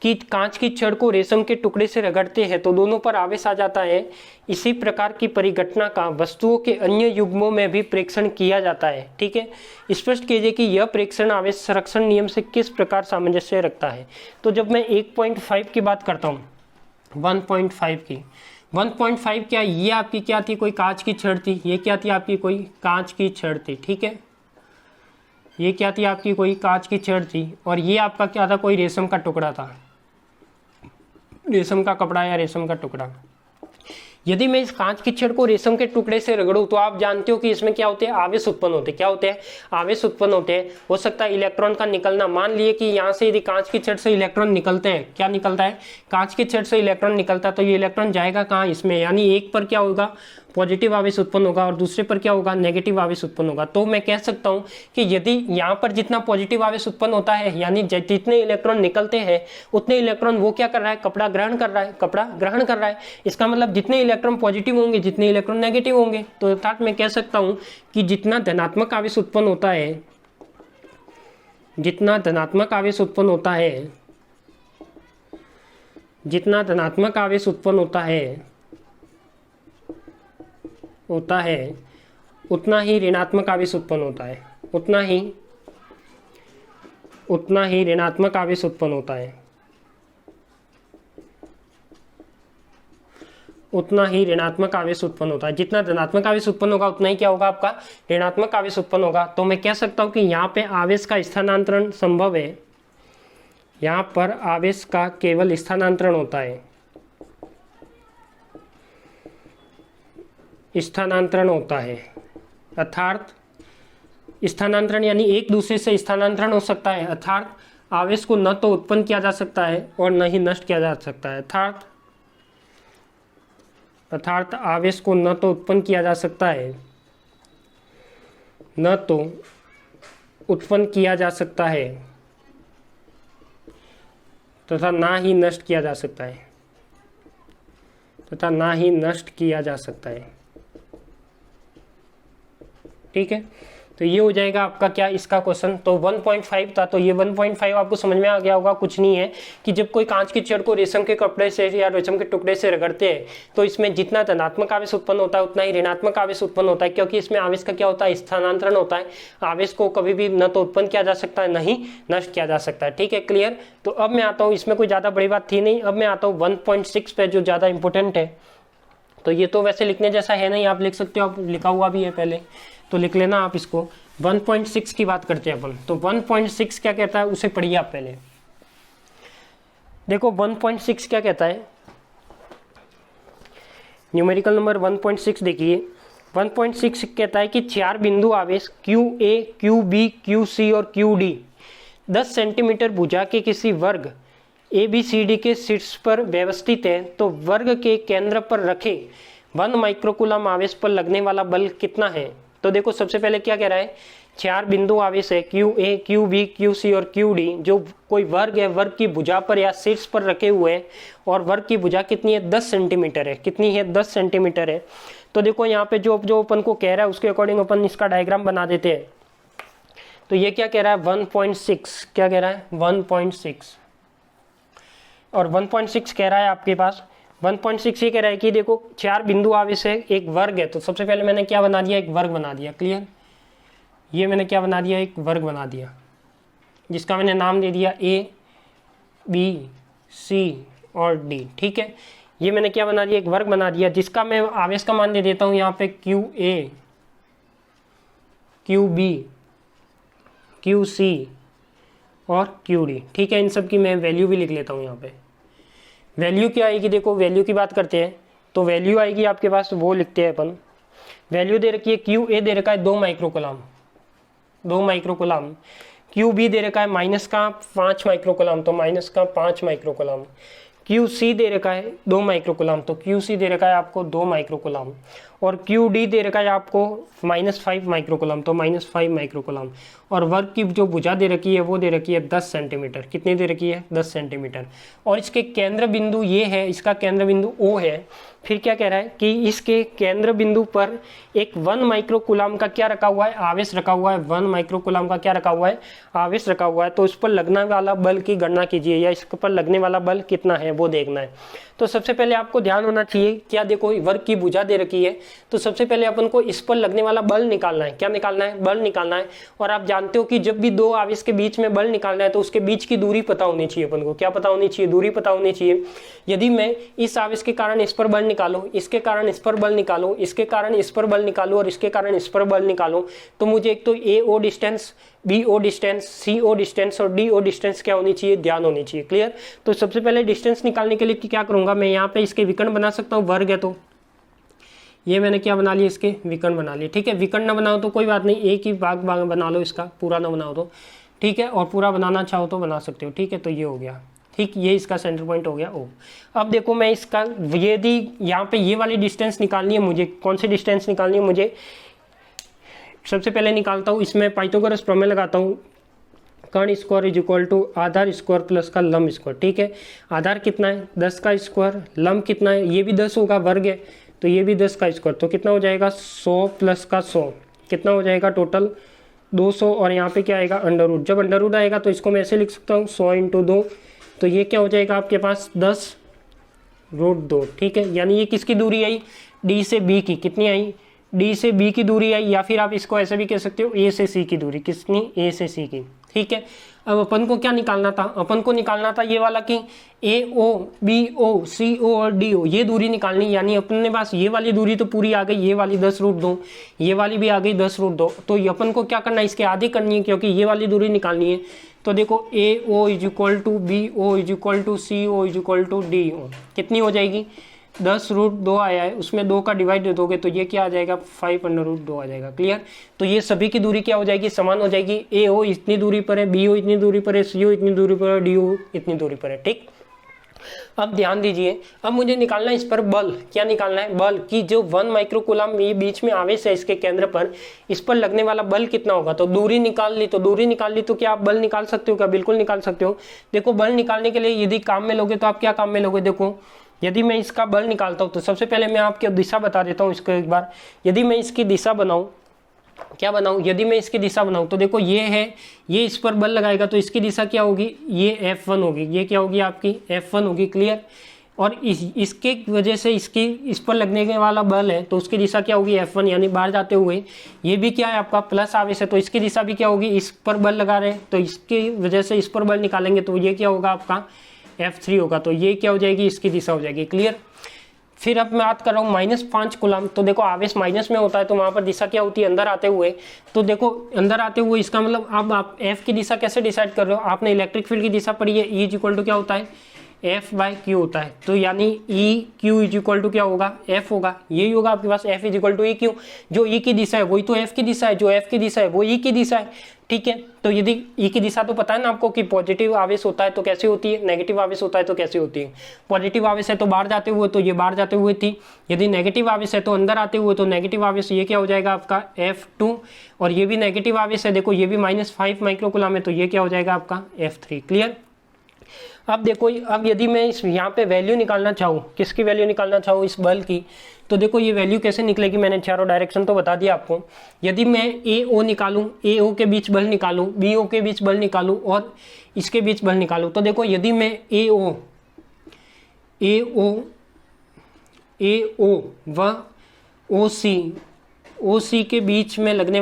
कि कांच की छड़ को रेशम के टुकड़े से रगड़ते हैं तो दोनों पर आवेश आ जाता है। इसी प्रकार की परिघटना का वस्तुओं के अन्य युग्मों में भी प्रेक्षण किया जाता है। ठीक है, स्पष्ट कीजिए कि यह प्रेक्षण आवेश संरक्षण नियम से किस प्रकार सामंजस्य रखता है। तो जब मैं 1.5 की बात करता हूँ, 1.5 की, 1.5 क्या, ये आपकी क्या थी, कोई कांच की छड़ थी। ये क्या थी आपकी, कोई कांच की छड़ थी। ठीक है, ये क्या थी आपकी, कोई कांच की छड़ थी। और ये आपका क्या था, कोई रेशम का टुकड़ा था, रेशम का कपड़ा या रेशम का टुकड़ा। यदि मैं इस कांच की छड़ को रेशम के टुकड़े से रगड़ूं तो आप जानते हो कि इसमें क्या होते हैं, आवेश उत्पन्न होते हैं। क्या होते हैं, आवेश उत्पन्न होते हैं। हो सकता है इलेक्ट्रॉन का निकलना। मान लिए कि यहाँ से यदि कांच की छड़ से इलेक्ट्रॉन निकलते हैं, क्या निकलता है, कांच की छड़ से इलेक्ट्रॉन निकलता है, तो ये इलेक्ट्रॉन जाएगा कहाँ, इसमें। यानी एक पर क्या होगा, पॉजिटिव आवेश उत्पन्न होगा और दूसरे पर क्या होगा, नेगेटिव आवेश उत्पन्न होगा। तो मैं कह सकता हूं कि यदि यहाँ पर जितना पॉजिटिव आवेश उत्पन्न होता है, यानी जितने इलेक्ट्रॉन निकलते हैं उतने इलेक्ट्रॉन वो क्या कर रहा है, कपड़ा ग्रहण कर रहा है, कपड़ा ग्रहण कर रहा है। इसका मतलब जितने इलेक्ट्रॉन पॉजिटिव होंगे जितने इलेक्ट्रॉन नेगेटिव होंगे। तो अर्थात मैं कह सकता हूं कि जितना धनात्मक आवेश उत्पन्न होता है, जितना धनात्मक आवेश उत्पन्न होता है, जितना धनात्मक आवेश उत्पन्न होता है उतना ही ऋणात्मक आवेश उत्पन्न होता है, उतना ही ऋणात्मक आवेश उत्पन्न होता है, उतना ही ऋणात्मक आवेश उत्पन्न होता है। जितना धनात्मक आवेश उत्पन्न होगा उतना ही क्या होगा, आपका ऋणात्मक आवेश उत्पन्न होगा। तो मैं कह सकता हूं कि यहाँ पे आवेश का स्थानांतरण संभव है, यहाँ पर आवेश का केवल स्थानांतरण होता है, स्थानांतरण होता है। अर्थात स्थानांतरण यानी एक दूसरे से स्थानांतरण हो सकता है। अर्थात आवेश को न तो उत्पन्न किया जा सकता है और न ही नष्ट किया जा सकता है। अर्थात आवेश को न तो उत्पन्न किया जा सकता है, न तो उत्पन्न किया जा सकता है तथा ना ही नष्ट किया जा सकता है, तथा ना ही नष्ट किया जा सकता है। ठीक है, तो ये हो जाएगा आपका क्या, इसका क्वेश्चन। तो 1.5 था, तो ये 1.5 आपको समझ में आ गया होगा। कुछ नहीं है कि जब कोई कांच की छड़ को रेशम के कपड़े से या रेशम के टुकड़े से रगड़ते हैं तो इसमें जितना धनात्मक आवेश उत्पन्न होता है उतना ही ऋणात्मक आवेश उत्पन्न होता है, क्योंकि इसमें आवेश का क्या होता है, स्थानांतरण होता है। आवेश को कभी भी न तो उत्पन्न किया जा सकता है, न ही नष्ट किया जा सकता है। ठीक है, क्लियर। तो अब मैं आता हूँ, इसमें कोई ज़्यादा बड़ी बात थी नहीं। अब मैं आता हूँ 1.6 पे, जो ज़्यादा इंपॉर्टेंट है। तो ये तो वैसे लिखने जैसा है नहीं, आप लिख सकते हो, आप लिखा हुआ भी है पहले, तो लिख लेना आप इसको। 1.6 की बात करते हैं अपन। तो 1.6 क्या कहता है उसे पढ़िए आप पहले। देखो 1.6 क्या कहता है, न्यूमेरिकल नंबर 1.6 देखिए। 1.6 कहता है कि 4 बिंदु आवेश QA, QB, QC और QD 10 सेंटीमीटर भुजा के किसी वर्ग ABCD के शीर्ष पर व्यवस्थित है, तो वर्ग के केंद्र पर रखे 1 माइक्रोकूलम आवेश पर लगने वाला बल कितना है। तो देखो सबसे पहले क्या कह रहा है, 4 बिंदु आवेश है QA, QB, QC और QD, जो कोई वर्ग है, वर्ग की भुजा पर या शीर्ष पर रखे हुए हैं, और वर्ग की भुजा कितनी है, 10 सेंटीमीटर है। कितनी है, 10 सेंटीमीटर है। तो देखो यहाँ पे जो अपन को कह रहा है उसके अकॉर्डिंग अपन इसका डायग्राम बना देते हैं। तो ये क्या कह रहा है, 1.6, क्या कह रहा है, 1.6, और 1.6 कह रहा है आपके पास 1.6 ये कह रहा है कि देखो 4 बिंदु आवेश है, एक वर्ग है। तो सबसे पहले मैंने क्या बना दिया, एक वर्ग बना दिया। क्लियर, ये मैंने क्या बना दिया, एक वर्ग बना दिया, जिसका मैंने नाम दे दिया A, B, C और D। ठीक है, ये मैंने क्या बना दिया, एक वर्ग बना दिया, जिसका मैं आवेश का मान दे देता हूँ यहाँ पे QA, QB, QC और QD। ठीक है, इन सब की मैं वैल्यू भी लिख लेता हूँ यहाँ पे। वैल्यू क्या आएगी, देखो वैल्यू की बात करते हैं तो वैल्यू आएगी आपके पास, वो लिखते हैं अपन। वैल्यू दे रखी है, QA दे रखा है 2 माइक्रोकूलम, 2 माइक्रोकूलम। QB दे रखा है -5 माइक्रोकूलम, तो -5 माइक्रोकूलम। QC दे रखा है 2 माइक्रोकूलम, तो QC दे रखा है आपको 2 माइक्रोकूलम। और क्यू डी दे रखा है आपको -5 माइक्रोकुलम, तो -5 माइक्रोकुलम। और वर्क की जो भुजा दे रखी है वो दे रखी है 10 सेंटीमीटर। कितनी दे रखी है? 10 सेंटीमीटर। और इसके केंद्र बिंदु ये है, इसका केंद्र बिंदु O है। फिर क्या कह रहा है कि इसके केंद्र बिंदु पर एक 1 माइक्रोकुलम का क्या रखा हुआ है? आवेश रखा हुआ है। 1 माइक्रोकुलम का क्या रखा हुआ है? आवेश रखा हुआ है। तो उस पर लगने वाला बल की गणना कीजिए, या इस पर लगने वाला बल कितना है वो देखना है। तो सबसे पहले आपको ध्यान होना चाहिए, क्या देखो वर्क की भुजा दे रखी है, तो सबसे पहले अपन को इस पर लगने वाला बल निकालना है। क्या निकालना है? बल निकालना है। और आप जानते हो कि जब भी दो आवेश के बीच में बल निकालना है तो उसके बीच की दूरी पता होनी चाहिए अपन को। क्या पता होनी चाहिए? दूरी पता होनी चाहिए। यदि मैं इस आवेश के कारण इस पर बल निकालूं, इसके कारण इस पर बल निकालूं, इसके कारण इस पर बल निकालूं और इसके कारण इस पर बल निकालूं, तो मुझे एक तो AO distance, BO distance, CO distance और DO डिस्टेंस क्या होनी चाहिए? ध्यान होनी चाहिए। क्लियर? तो सबसे पहले डिस्टेंस निकालने के लिए क्या करूंगा मैं? यहाँ पे इसके विकर्ण बना सकता हूँ, वर्ग है तो ये मैंने क्या बना लिया? इसके विकर्ण बना लिए। ठीक है, विकर्ण ना बनाओ तो कोई बात नहीं, एक ही भाग बना लो इसका, पूरा ना बनाओ तो ठीक है, और पूरा बनाना चाहो तो बना सकते हो। ठीक है, तो ये हो गया। ठीक, ये इसका सेंटर पॉइंट हो गया O। अब देखो मैं इसका, यदि यहाँ पे ये वाली डिस्टेंस निकालनी है मुझे, कौन सी डिस्टेंस निकालनी है मुझे? सबसे पहले निकालता हूँ, इसमें पाइथागोरस प्रमेय लगाता हूँ। कर्ण स्क्वायर इज इक्वल टू आधार स्क्वायर प्लस का लंब स्क्वायर। ठीक है, आधार कितना है? 10 का स्क्वायर। लंब कितना है? ये भी 10 होगा, वर्ग है तो ये भी 10 का स्क्वायर। तो कितना हो जाएगा? 100 प्लस का 100, कितना हो जाएगा टोटल? 200। और यहाँ पे क्या आएगा? Under root. जब अंडर रूट आएगा तो इसको मैं ऐसे लिख सकता हूँ 100 × 2, तो ये क्या हो जाएगा आपके पास? 10√2। ठीक है, यानी ये किसकी दूरी आई? D से B की। कितनी आई? D से B की दूरी आई, या फिर आप इसको ऐसे भी कह सकते हो A से C की दूरी। कितनी? A से C की। ठीक है, अब अपन को क्या निकालना था? अपन को निकालना था ये वाला कि AO, BO, CO और DO ये दूरी निकालनी, यानी अपने पास ये वाली दूरी तो पूरी आ गई, ये वाली 10√2, ये वाली भी आ गई 10√2। तो ये अपन को क्या करना है? इसके आधी करनी है, क्योंकि ये वाली दूरी निकालनी है। तो देखो AO is equal to BO is equal to CO is equal to DO। कितनी हो जाएगी? 10√2 आया है, उसमें 2 का डिवाइड दे दोगे तो ये क्या आ जाएगा? 5√2 आ जाएगा। क्लियर? तो ये सभी की दूरी क्या हो जाएगी? समान हो जाएगी। AO इतनी दूरी पर है, BO इतनी दूरी पर है, CO इतनी दूरी पर है, DO इतनी दूरी पर है। ठीक, अब ध्यान दीजिए, अब मुझे निकालना है इस पर बल। क्या निकालना है? बल की जो 1 माइक्रोकुलम ये बीच में आवेश है इसके केंद्र पर, इस पर लगने वाला बल कितना होगा? तो दूरी निकाल ली, तो क्या आप बल निकाल सकते हो? क्या? बिल्कुल निकाल सकते हो। देखो बल निकालने के लिए यदि काम में लोगे तो आप क्या काम में लोगे? देखो यदि मैं इसका बल निकालता हूं तो सबसे पहले मैं आपको दिशा बता देता हूं इसको एक बार। यदि मैं इसकी दिशा बनाऊं, क्या बनाऊं? यदि मैं इसकी दिशा बनाऊं तो देखो ये है, ये इस पर बल लगाएगा तो इसकी दिशा क्या होगी? ये F1 होगी। ये क्या होगी? आपकी F1 होगी। क्लियर? और इसके वजह से इस पर लगने के वाला बल है तो उसकी दिशा क्या होगी? F1, यानी बाहर जाते हुए। ये भी क्या है आपका? प्लस आवेश है तो इसकी दिशा भी क्या होगी? इस पर बल लगा रहे हैं तो इसकी वजह से इस पर बल निकालेंगे तो ये क्या होगा? आपका F3 होगा। तो ये क्या हो जाएगी? इसकी दिशा हो जाएगी। क्लियर? फिर अब मैं बात कर रहा हूँ -5 कूलम। तो देखो आवेश माइनस में होता है तो वहां पर दिशा क्या होती है? अंदर आते हुए। तो देखो अंदर आते हुए इसका मतलब अब आप F की दिशा कैसे डिसाइड कर रहे हो? आपने इलेक्ट्रिक फील्ड की दिशा पढ़ी है, E इक्वल टू क्या होता है? F/Q होता है। तो यानी EQ इज इक्वल टू क्या होगा? F होगा। यही होगा आपके पास, F is equal to EQ। जो E की दिशा है वही तो F की दिशा है, जो F की दिशा है वो E की दिशा है। ठीक है, तो यदि E की दिशा तो पता है ना आपको कि पॉजिटिव आवेश होता है तो कैसे होती है, नेगेटिव आवेश होता है तो कैसे होती है। पॉजिटिव आवेश है तो बाहर जाते हुए, तो ये बाहर जाते हुए थी। यदि नेगेटिव आवेश है तो अंदर आते हुए, तो नेगेटिव आवेश ये क्या हो जाएगा आपका? F2। और ये भी नेगेटिव आवेश है, देखो ये भी -5 माइक्रोकुलम है तो ये क्या हो जाएगा आपका? F3। क्लियर? अब देखो, अब यदि मैं इस यहाँ पे वैल्यू निकालना चाहूँ, किसकी वैल्यू निकालना चाहूँ? इस बल की। तो देखो ये वैल्यू कैसे निकलेगी, मैंने चारों डायरेक्शन तो बता दिया आपको। यदि मैं AO निकालूं, AO के बीच बल निकालूं, BO के बीच बल निकालूं और इसके बीच बल निकालूं, तो देखो यदि मैं AO व OC के बीच में लगने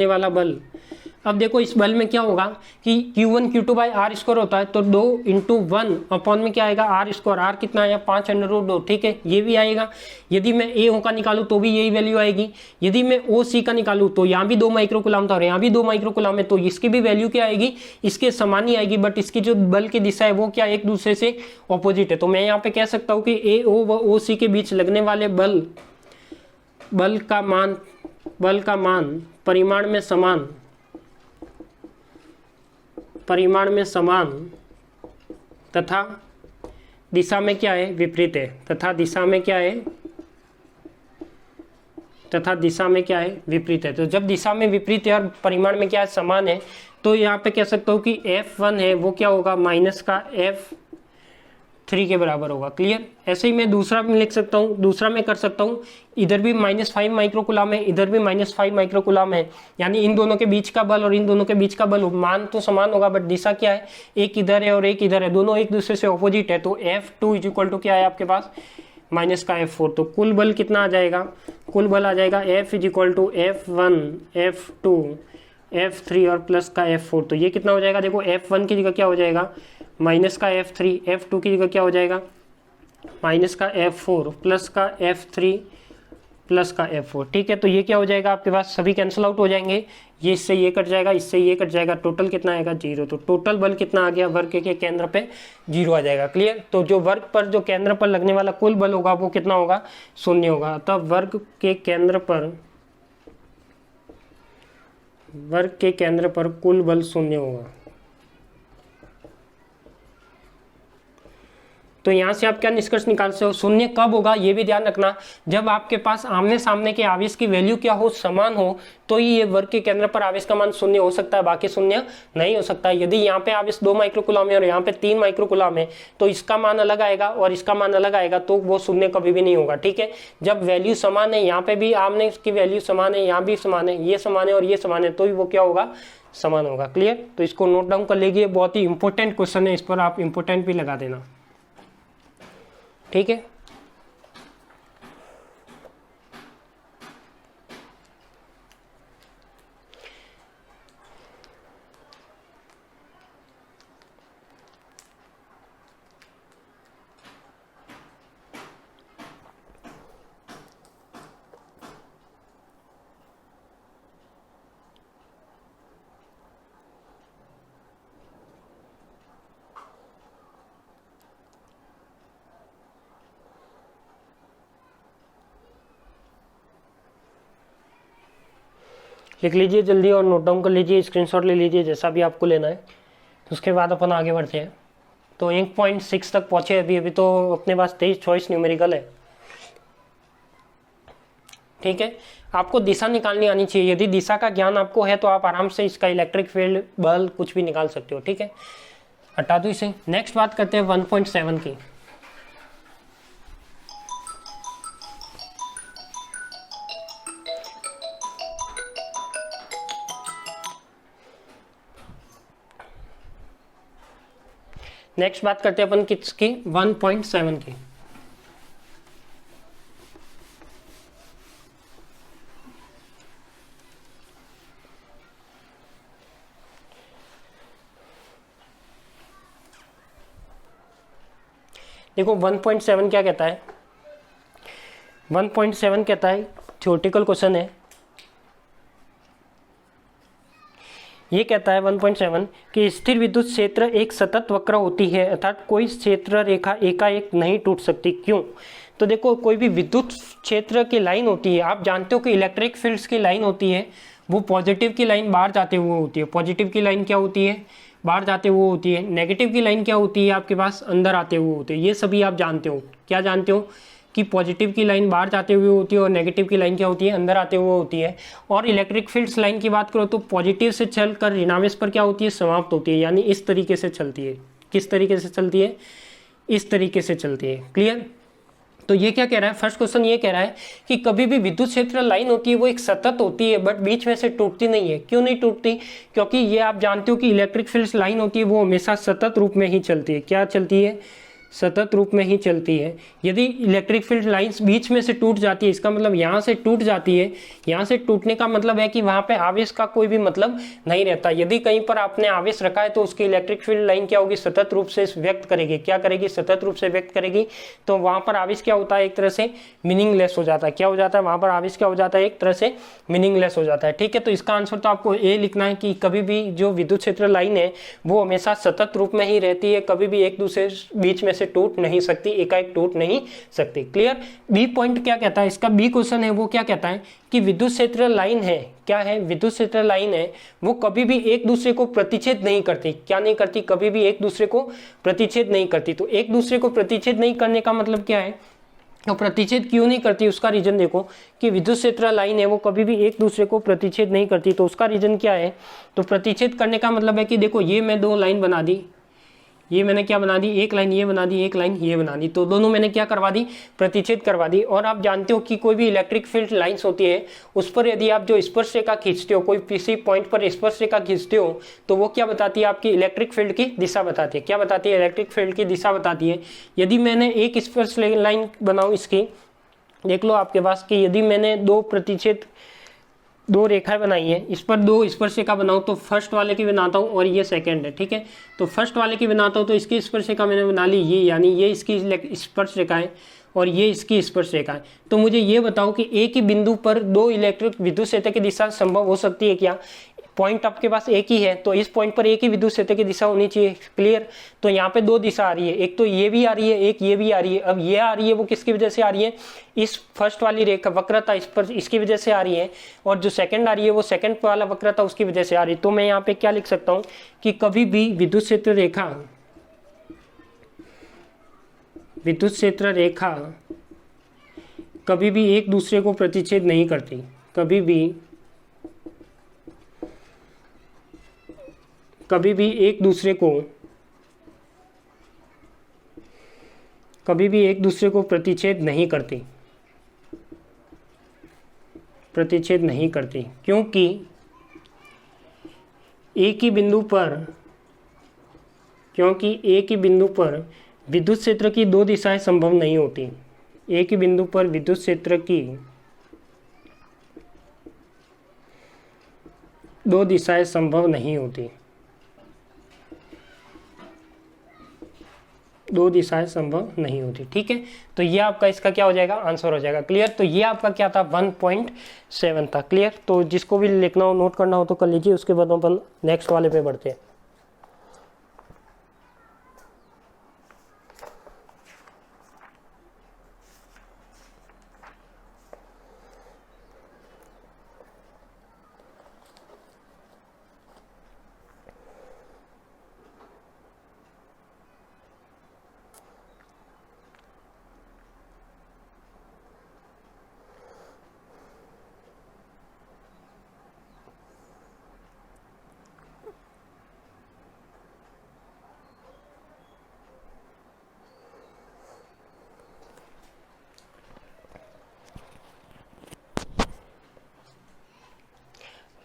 वाला बल, अब देखो इस बल में क्या होगा कि Q1 Q2 by R square होता है, तो 2 × 1 अपॉन में क्या आएगा? R square. R कितना आया? 5√2। ठीक है, ये भी आएगा। यदि मैं AO का निकालूं तो भी यही वैल्यू आएगी। यदि मैं OC का निकालूं तो यहाँ भी 2 माइक्रोकुलम था और यहाँ भी 2 माइक्रोकुलम है, तो इसकी भी वैल्यू क्या आएगी? इसके समान ही आएगी, बट इसकी जो बल की दिशा है वो क्या एक दूसरे से ऑपोजिट है। तो मैं यहाँ पे कह सकता हूँ कि AO व OC के बीच लगने वाले बल का मान परिमाण तथा दिशा में क्या है, विपरीत है, तथा दिशा में क्या है, तथा दिशा में क्या है, विपरीत है। तो जब दिशा में विपरीत है और परिमाण में क्या है, समान है, तो यहाँ पे कह सकता हूँ कि F1 है वो क्या होगा, माइनस का F3 के बराबर होगा। क्लियर। ऐसे ही मैं दूसरा भी लिख सकता हूँ, दूसरा मैं कर सकता हूँ, इधर भी -5 माइक्रोकुलाम है, इधर भी -5 माइक्रोकुलाम है, यानी इन दोनों के बीच का बल और इन दोनों के बीच का बल मान तो समान होगा, बट दिशा क्या है, एक इधर है और एक इधर है, दोनों एक दूसरे से ऑपोजिट है। तो F2 इज इक्वल टू क्या है आपके पास, माइनस का F4। तो कुल बल कितना आ जाएगा, कुल बल आ जाएगा F is equal to F1 F2 F3 और प्लस का F4। तो ये कितना हो जाएगा, देखो F1 की जगह क्या हो जाएगा, माइनस का F3, F2 की जगह क्या हो जाएगा, माइनस का F4 प्लस का F3 प्लस का F4। ठीक है, तो ये क्या हो जाएगा आपके पास, सभी कैंसिल आउट हो जाएंगे, ये इससे ये कट जाएगा, इससे ये कट जाएगा, टोटल कितना आएगा, 0। तो टोटल बल कितना आ गया, वर्ग के केंद्र पे 0 आ जाएगा। क्लियर। तो जो वर्ग पर, जो केंद्र पर लगने वाला कुल बल होगा वो कितना होगा, 0 होगा। तब वर्ग के केंद्र पर कुल बल 0 होगा। तो यहाँ से आप क्या निष्कर्ष निकाल सकते हो, 0 कब होगा ये भी ध्यान रखना, जब आपके पास आमने सामने के आवेश की वैल्यू क्या हो, समान हो, तो ही ये वर्ग के केंद्र पर आवेश का मान 0 हो सकता है, बाकी 0 नहीं हो सकता। यदि यहाँ पे आवेश 2 माइक्रोकुलाम है और यहाँ पे 3 माइक्रोकुलाम है, तो इसका मान अलग आएगा और इसका मान अलग आएगा, तो वो 0 कभी भी नहीं होगा। ठीक है, जब वैल्यू समान है, यहाँ पे भी आमने की वैल्यू समान है, यहाँ भी समान है, ये समान है और ये समान है, तो ही वो क्या होगा, समान होगा। क्लियर। तो इसको नोट डाउन कर लीजिए, बहुत ही इंपॉर्टेंट क्वेश्चन है, इस पर आप इंपॉर्टेंट भी लगा देना। ठीक है, लिख लीजिए जल्दी और नोट डाउन कर लीजिए, स्क्रीनशॉट ले लीजिए, जैसा भी आपको लेना है। उसके बाद अपन आगे बढ़ते हैं। तो 1.6 तक पहुंचे अभी, अभी तो अपने पास 23 चॉइस न्यूमेरिकल है। ठीक है, आपको दिशा निकालनी आनी चाहिए। यदि दिशा का ज्ञान आपको है तो आप आराम से इसका इलेक्ट्रिक फील्ड, बल कुछ भी निकाल सकते हो। ठीक है, हटा दो इसे। नेक्स्ट बात करते हैं 1.7 की। नेक्स्ट बात करते हैं अपन किसकी, 1.7 की। देखो 1.7 क्या कहता है, 1.7 कहता है, थ्योरेटिकल क्वेश्चन है। ये कहता है 1.7 कि स्थिर विद्युत क्षेत्र एक सतत वक्र होती है, अर्थात कोई क्षेत्र रेखा एकाएक नहीं टूट सकती। क्यों? तो देखो, कोई भी विद्युत क्षेत्र की लाइन होती है, आप जानते हो कि इलेक्ट्रिक फील्ड्स की लाइन होती है, वो पॉजिटिव की लाइन बाहर जाते हुए होती है। पॉजिटिव की लाइन क्या होती है, बाहर जाते हुए होती है। नेगेटिव की लाइन क्या होती है, आपके पास अंदर आते हुए होती है। ये सभी आप जानते हो। क्या जानते हो कि पॉजिटिव की लाइन बाहर जाते हुए होती है और नेगेटिव की लाइन क्या होती है, अंदर आते हुए होती है। और इलेक्ट्रिक फील्ड्स लाइन की बात करो तो पॉजिटिव से चलकर ऋणावेश पर क्या होती है, समाप्त होती है, यानी इस तरीके से चलती है। किस तरीके से चलती है, इस तरीके से चलती है। क्लियर? तो ये क्या कह रहा है, फर्स्ट क्वेश्चन ये कह रहा है कि कभी भी विद्युत क्षेत्र लाइन होती है वो एक सतत होती है, बट बीच में से टूटती नहीं है। क्यों नहीं टूटती? क्योंकि ये आप जानते हो कि इलेक्ट्रिक फील्ड्स लाइन होती है वो हमेशा सतत रूप में ही चलती है। क्या चलती है? सतत रूप में ही चलती है। यदि इलेक्ट्रिक फील्ड लाइंस बीच में से टूट जाती है, इसका मतलब यहाँ से टूट जाती है, यहाँ से टूटने का मतलब है कि वहाँ पे आवेश का कोई भी मतलब नहीं रहता। यदि कहीं पर आपने आवेश रखा है तो उसकी इलेक्ट्रिक फील्ड लाइन क्या होगी, सतत रूप से व्यक्त करेगी। क्या करेगी? सतत रूप से व्यक्त करेगी। तो वहाँ पर आवेश क्या होता है, एक तरह से मीनिंगलेस हो जाता है। क्या हो जाता है? वहाँ पर आवेश क्या हो जाता है, एक तरह से मीनिंगलेस हो जाता है। ठीक है, तो इसका आंसर तो आपको ये लिखना है कि कभी भी जो विद्युत क्षेत्र लाइन है वो हमेशा सतत रूप में ही रहती है, कभी भी एक दूसरे बीच में से टूट नहीं सकती, एकाएक टूट नहीं सकती। क्लियर। बी पॉइंट क्या कहता है, इसका बी क्वेश्चन है वो क्या कहता है कि विद्युत क्षेत्र लाइन है, क्या है, विद्युत क्षेत्र लाइन है, वो कभी भी एक दूसरे को प्रतिच्छेद नहीं करती। क्या नहीं करती, कभी भी एक दूसरे को प्रतिच्छेद नहीं करती। तो एक दूसरे को प्रतिच्छेद नहीं करने का मतलब क्या है, तो प्रतिच्छेद क्यों नहीं करती, उसका रीजन देखो कि विद्युत क्षेत्र लाइन है वो कभी भी एक दूसरे को प्रतिच्छेद नहीं करती। तो उसका रीजन क्या है, तो प्रतिच्छेद करने का मतलब है कि देखो ये मैं दो लाइन बना दी, ये मैंने क्या बना दी, एक लाइन ये बना दी, एक लाइन ये बना दी, तो दोनों मैंने क्या करवा दी, प्रतिच्छेद करवा दी। और आप जानते हो कि कोई भी इलेक्ट्रिक फील्ड लाइंस होती है उस पर यदि आप जो स्पर्श रेखा खींचते हो, कोई किसी पॉइंट पर स्पर्श रेखा खींचते हो, तो वो क्या बताती है, आपकी इलेक्ट्रिक फील्ड की दिशा बताती है। क्या बताती है, इलेक्ट्रिक फील्ड की दिशा बताती है। यदि मैंने एक स्पर्श लाइन बनाऊं, इसकी देख लो आपके पास कि यदि मैंने दो प्रतिच्छेद, दो रेखाएं बनाई है, इस पर दो स्पर्श रेखा बनाऊं, तो फर्स्ट वाले की बनाता हूं और ये सेकंड है, ठीक है। तो फर्स्ट वाले की बनाता हूं तो इसकी स्पर्श रेखा मैंने बना ली ये, यानी ये इसकी स्पर्श रेखा है और ये इसकी स्पर्श रेखा है। तो मुझे ये बताओ कि एक ही बिंदु पर दो इलेक्ट्रिक विद्युत क्षेत्र की दिशा संभव हो सकती है क्या। पॉइंट आपके पास एक ही है तो इस पॉइंट पर एक ही विद्युत क्षेत्र की दिशा होनी चाहिए। क्लियर। तो यहाँ पे दो दिशा आ रही है, एक तो ये भी आ रही है, एक ये भी आ रही है। अब ये आ रही है वो किसकी वजह से आ रही है, इस फर्स्ट वाली रेखा वक्रता इस पर, इसकी वजह से आ रही है। और जो सेकंड आ रही है वो सेकंड वाला वक्रता उसकी वजह से आ रही है। तो मैं यहाँ पे क्या लिख सकता हूँ कि कभी भी विद्युत क्षेत्र रेखा कभी भी एक दूसरे को प्रतिच्छेद नहीं करती, कभी भी एक दूसरे को प्रतिच्छेद नहीं करती, क्योंकि एक ही बिंदु पर विद्युत क्षेत्र की दो दिशाएं संभव नहीं होती। एक ही बिंदु पर विद्युत क्षेत्र की दो दिशाएं संभव नहीं होती, ठीक है। तो ये आपका इसका क्या हो जाएगा, आंसर हो जाएगा। क्लियर। तो ये आपका क्या था, 1.7 था। क्लियर। तो जिसको भी लिखना हो, नोट करना हो तो कर लीजिए, उसके बाद अपन नेक्स्ट वाले पे बढ़ते हैं।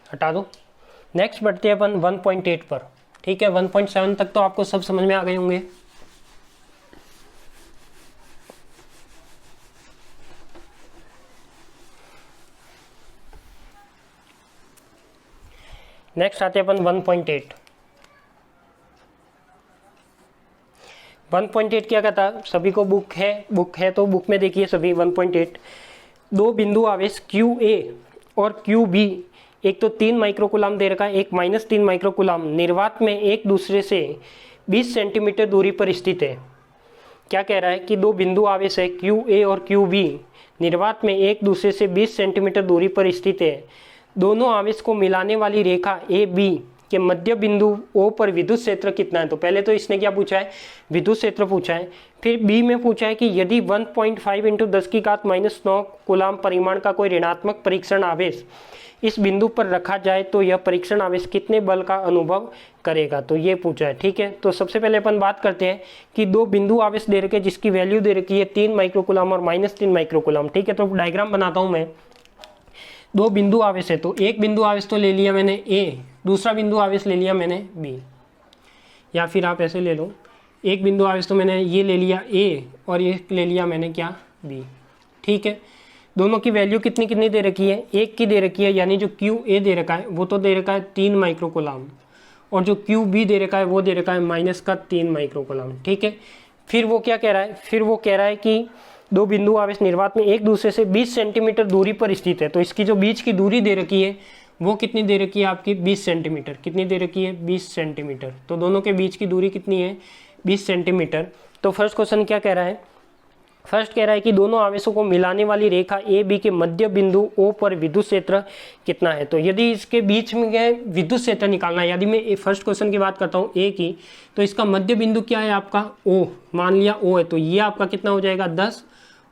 हटा दो। नेक्स्ट बढ़ते हैं अपन 1.8 पर। ठीक है, 1.7 तक तो आपको सब समझ में आ गए होंगे। नेक्स्ट आते हैं अपन 1.8। 1.8 क्या कहता है, सभी को बुक है तो बुक में देखिए सभी। 1.8 दो बिंदु आवेश QA और QB, एक तो 3 माइक्रोकूलाम दे रखा है, एक -3 माइक्रोकूलाम, निर्वात में एक दूसरे से 20 सेंटीमीटर दूरी पर स्थित है। क्या कह रहा है कि दो बिंदु आवेश है QA और QB, निर्वात में एक दूसरे से 20 सेंटीमीटर दूरी पर स्थित है। दोनों आवेश को मिलाने वाली रेखा AB के मध्य बिंदु O पर विद्युत क्षेत्र कितना है। तो पहले तो इसने क्या पूछा है, विद्युत क्षेत्र पूछा है। फिर B में पूछा है कि यदि 1.5 × 10⁻⁹ कूलाम परिमाण का कोई ऋणात्मक परीक्षण आवेश इस बिंदु पर रखा जाए तो यह परीक्षण आवेश कितने बल का अनुभव करेगा, तो ये पूछा है। ठीक है, तो सबसे पहले अपन बात करते हैं कि दो बिंदु आवेश दे रखे जिसकी वैल्यू दे रखी है 3 माइक्रोकूलाम और -3 माइक्रोकूलाम। ठीक है, तो डायग्राम बनाता हूं मैं। दो बिंदु आवेश है तो एक बिंदु आवेश तो ले लिया मैंने A, दूसरा बिंदु आवेश ले लिया मैंने B, या फिर आप ऐसे ले लो, एक बिंदु आवेश तो मैंने ये ले लिया A और ये ले लिया मैंने क्या, B। ठीक है, दोनों की वैल्यू कितनी कितनी दे रखी है, एक की दे रखी है, यानी जो QA दे रखा है वो तो दे रखा है 3 माइक्रोकूलाम, और जो QB दे रखा है वो दे रखा है -3 माइक्रोकूलाम। ठीक है, फिर वो क्या कह रहा है, फिर वो कह रहा है कि दो बिंदु आवेश निर्वात में एक दूसरे से 20 सेंटीमीटर दूरी पर स्थित है। तो इसकी जो बीच की दूरी दे रखी है वो कितनी दे रखी है आपकी, 20 सेंटीमीटर। कितनी दे रखी है, 20 सेंटीमीटर। तो दोनों के बीच की दूरी कितनी है, 20 सेंटीमीटर। तो फर्स्ट क्वेश्चन क्या कह रहा है, फर्स्ट कह रहा है कि दोनों आवेशों को मिलाने वाली रेखा ए बी के मध्य बिंदु ओ पर विद्युत क्षेत्र कितना है। तो यदि इसके बीच में विद्युत क्षेत्र निकालना है, यदि मैं फर्स्ट क्वेश्चन की बात करता हूँ ए की, तो इसका मध्य बिंदु क्या है आपका ओ, मान लिया ओ है, तो ये आपका कितना हो जाएगा 10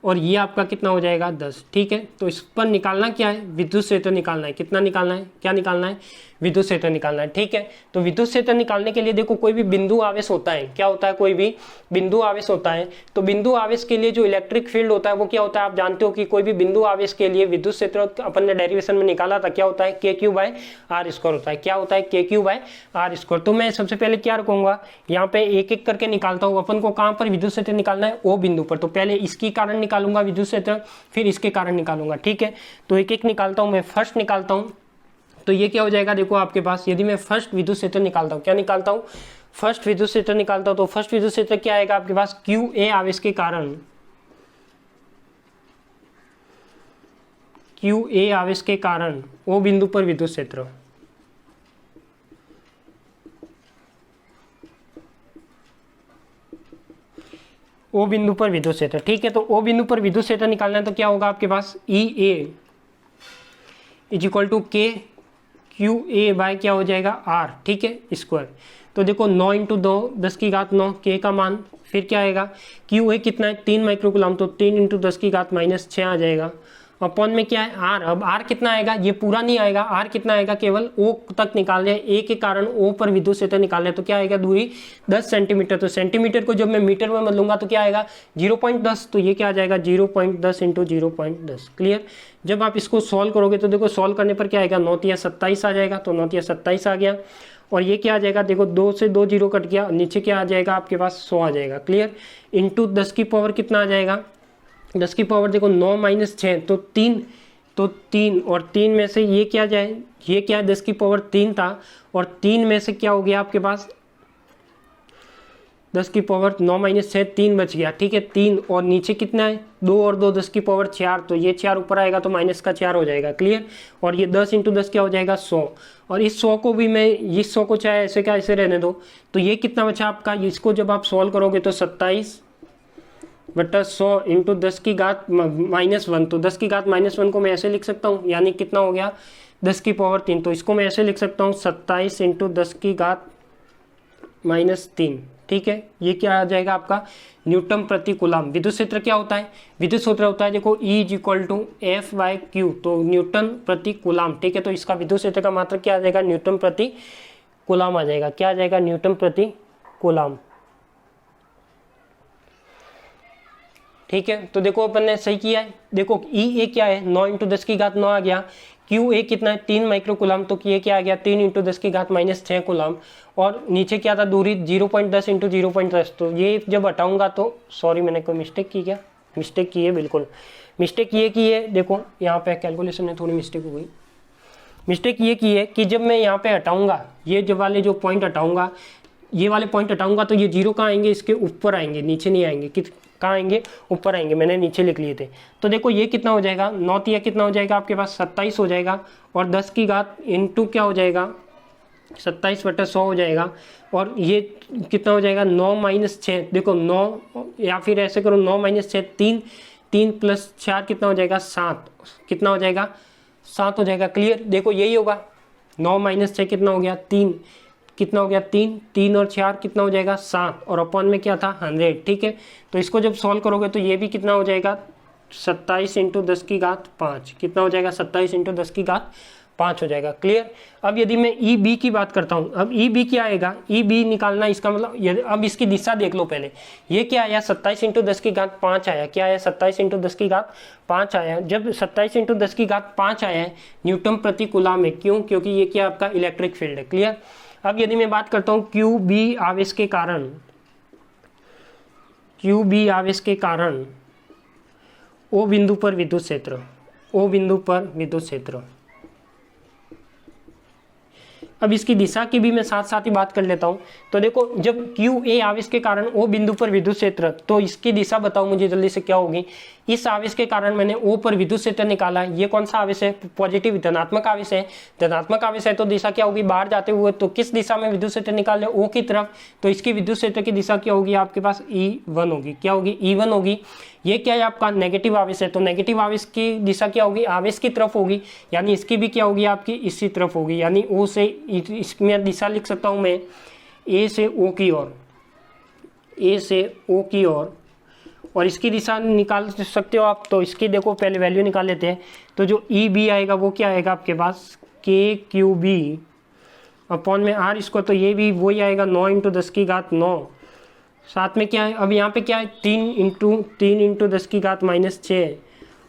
और ये आपका कितना हो जाएगा 10, ठीक है। तो इस पर निकालना क्या है, विद्युत क्षेत्र निकालना है। कितना निकालना है, क्या निकालना है, विद्युत क्षेत्र निकालना है, ठीक है। तो विद्युत क्षेत्र निकालने के लिए देखो कोई भी बिंदु आवेश होता है, क्या होता है, कोई भी बिंदु आवेश होता है, तो बिंदु आवेश के लिए जो इलेक्ट्रिक फील्ड होता है वो क्या होता है, आप जानते हो कि कोई भी बिंदु आवेश के लिए विद्युत क्षेत्र अपन ने डेरिवेशन में निकाला था, क्या होता है KQ/R² होता है, क्या होता है KQ/R²। तो मैं सबसे पहले क्या रखूंगा, यहाँ पे एक एक करके निकालता हूँ। अपन को कहाँ पर विद्युत क्षेत्र निकालना है, ओ बिंदु पर, तो पहले इसकी कारण निकालूंगा विद्युत क्षेत्र, फिर इसके कारण निकालूंगा, ठीक है। तो एक एक निकालता हूँ, मैं फर्स्ट निकालता हूँ। तो ये क्या हो जाएगा, देखो आपके पास यदि मैं फर्स्ट विद्युत क्षेत्र निकालता हूँ, क्या निकालता हूँ, फर्स्ट विद्युत क्षेत्र निकालता हूँ, तो फर्स्ट विद्युत क्षेत्र क्या आएगा आपके पास, QA आवेश के कारण, QA आवेश के कारण O बिंदु पर विद्युत क्षेत्र, O बिंदु पर विद्युत क्षेत्र, ठीक है। तो O बिंदु पर विद्युत क्षेत्र निकालना है तो क्या होगा आपके पास, EA = K QA बाय क्या हो जाएगा R, ठीक है, स्क्वायर। तो देखो 9 × 2 10⁻9 K का मान, फिर क्या आएगा, QA कितना है 3 माइक्रोकूलम, तो 3 × 10⁻−6 आ जाएगा। अपॉन में क्या है R, अब R कितना आएगा, ये पूरा नहीं आएगा, R कितना आएगा, केवल O तक निकाल है, A के कारण O पर विद्युत क्षेत्र निकालना है, तो क्या आएगा दूरी 10 सेंटीमीटर। तो सेंटीमीटर को जब मैं मीटर में बदलूंगा तो क्या आएगा 0.10, तो ये क्या आ जाएगा 0.10 × 0.10, क्लियर। जब आप इसको सॉल्व करोगे तो देखो सॉल्व करने पर क्या आएगा, 9 × 27 आ जाएगा, तो 9 × 27 आ गया। और ये क्या आ जाएगा, देखो 2 से 2 जीरो कट गया, नीचे क्या आ जाएगा आपके पास 100 आ जाएगा, क्लियर। इंटू 10 की पावर कितना आ जाएगा, 10 की पावर देखो 9 - 6 तो 3, तो 3 और 3 में से ये क्या जाए, ये क्या है 10 की पावर 3 था, और 3 में से क्या हो गया आपके पास 10 की पावर 9 - 6 3 बच गया, ठीक है 3, और नीचे कितना है 2 और 2 10 की पावर 4, तो ये 4 ऊपर आएगा तो माइनस का 4 हो जाएगा, क्लियर। और ये 10 × 10 क्या हो जाएगा 100, और इस 100 को भी मैं इस 100 को चाहे ऐसे क्या ऐसे रहने दो, तो ये कितना बचा आपका, इसको जब आप सॉल्व करोगे तो 27/100 × 10 की घात -1, तो 10 की घात -1 को मैं ऐसे लिख सकता हूँ, यानी कितना हो गया 10 की पावर 3, तो इसको मैं ऐसे लिख सकता हूँ 27 × 10 की घात -3, ठीक है। ये क्या आ जाएगा आपका न्यूटन प्रति कूलम। विद्युत क्षेत्र क्या होता है, विद्युत क्षेत्र होता है देखो E = F/Q, तो न्यूटन प्रति कूलम, ठीक है। तो इसका विद्युत क्षेत्र का मात्रक क्या आ जाएगा, न्यूटन प्रति कूलम आ जाएगा, क्या आ जाएगा न्यूटन प्रति कूलम, ठीक है। तो देखो अपन ने सही किया है, देखो EA क्या है 9 × 10 की घात 9 आ गया, QA कितना है 3 माइक्रोकूलम, तो ये क्या आ गया 3 × 10 की घात -6 कूलम, और नीचे क्या था दूरी 0.10 × 0.10, तो ये जब हटाऊंगा तो सॉरी मैंने कोई मिस्टेक की, क्या मिस्टेक की है, बिल्कुल मिस्टेक ये की है, देखो यहाँ पे कैलकुलेशन में थोड़ी मिस्टेक हो गई। मिस्टेक ये की है कि जब मैं यहाँ पे हटाऊंगा, ये जब वाले जो पॉइंट हटाऊंगा, ये वाले पॉइंट हटाऊंगा तो ये 0 कहाँ आएंगे, इसके ऊपर आएंगे, नीचे नहीं आएंगे, कहाँ आएंगे, ऊपर आएंगे, मैंने नीचे लिख लिए थे। तो देखो ये कितना हो जाएगा 9 × कितना हो जाएगा आपके पास 27 हो जाएगा, और 10 की घात इंटू क्या हो जाएगा 27/100 हो जाएगा, और ये कितना हो जाएगा 9 - 6, देखो 9, या फिर ऐसे करो 9 - 6 3, 3 + 4 कितना हो जाएगा 7, कितना हो जाएगा 7 हो जाएगा, क्लियर। देखो यही होगा 9 - 6 कितना हो गया 3, कितना हो गया 3, 3 और 4 कितना हो जाएगा 7, और अपॉन में क्या था 100, ठीक है। तो इसको जब सॉल्व करोगे तो ये भी कितना हो जाएगा 27 × 10 की घात 5, कितना हो जाएगा 27 × 10 की घात 5 हो जाएगा, क्लियर। अब यदि मैं EB की बात करता हूँ, अब EB क्या आएगा, EB निकालना, इसका मतलब अब इसकी दिशा देख लो पहले, ये क्या आया 27 × 10 की घात 5 आया, क्या आया 27 × 10 की घात 5 आया। जब 27 × 10 की घात 5 आया है न्यूटन प्रति कूलम है, क्यों, क्योंकि ये क्या आपका इलेक्ट्रिक फील्ड है, क्लियर। अब यदि मैं बात करता हूँ QB आवेश के कारण, QB आवेश के कारण O बिंदु पर विद्युत क्षेत्र, O बिंदु पर विद्युत क्षेत्र, अब इसकी दिशा की भी मैं साथ साथ ही बात कर लेता हूँ। तो देखो जब क्यू ए आवेश के कारण ओ बिंदु पर विद्युत क्षेत्र, तो इसकी दिशा बताओ मुझे जल्दी से क्या होगी। इस आवेश के कारण मैंने ओ पर विद्युत क्षेत्र निकाला, ये कौन सा आवेश है, पॉजिटिव धनात्मक आवेश है। धनात्मक आवेश है तो दिशा क्या होगी, बाहर जाते हुए, तो किस दिशा में विद्युत क्षेत्र निकाले, ओ की तरफ, तो इसकी विद्युत क्षेत्र की दिशा क्या होगी आपके पास, E1 होगी। क्या होगी, E1 होगी। ये क्या है आपका नेगेटिव आवेश है, तो नेगेटिव आवेश की दिशा क्या होगी, आवेश की तरफ होगी, यानी इसकी भी क्या होगी आपकी इसी तरफ होगी, यानी ओ से, इसमें दिशा लिख सकता हूं मैं ए से ओ की ओर, ए से ओ की ओर, और इसकी दिशा निकाल सकते हो आप। तो इसकी देखो पहले वैल्यू निकाल लेते हैं। तो जो ई बी आएगा वो क्या आएगा आपके पास, के क्यू बी अपॉन में आर स्क्वायर, तो ये भी वही आएगा 9 × 10⁻9। साथ में क्या है, अब यहाँ पे क्या है 3 × 10⁻6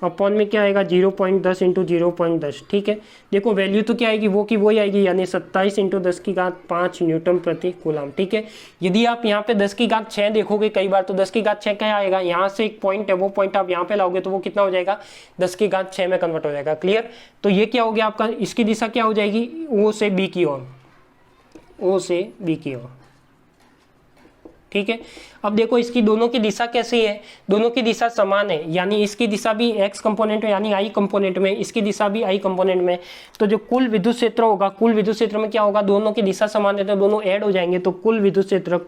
अपॉन में क्या आएगा 0.10 × 0.10। ठीक है, देखो वैल्यू तो क्या आएगी, वो की वही आएगी, यानी 27 × 10⁵5 न्यूटन प्रति कूलम। ठीक है, यदि आप यहाँ पे 10⁶ देखोगे कई बार, तो 10⁶ क्या आएगा, यहाँ से एक पॉइंट है, वो पॉइंट आप यहाँ पे लाओगे तो वो कितना हो जाएगा, 10⁶ में कन्वर्ट हो जाएगा। क्लियर, तो ये क्या हो गया आपका, इसकी दिशा क्या हो जाएगी, ओ से बी की ओर, ओ से बी की ओर। ठीक है, अब देखो इसकी दोनों की दिशा कैसी है, दोनों की दिशा समान है, यानी इसकी दिशा भी x कंपोनेंट में यानी I कंपोनेंट में, इसकी दिशा भी I कंपोनेंट में। तो जो कुल विद्युत क्षेत्र होगा, कुल विद्युत क्षेत्र में क्या होगा, दोनों की दिशा समान है तो दोनों ऐड हो जाएंगे, तो कुल विद्युत क्षेत्र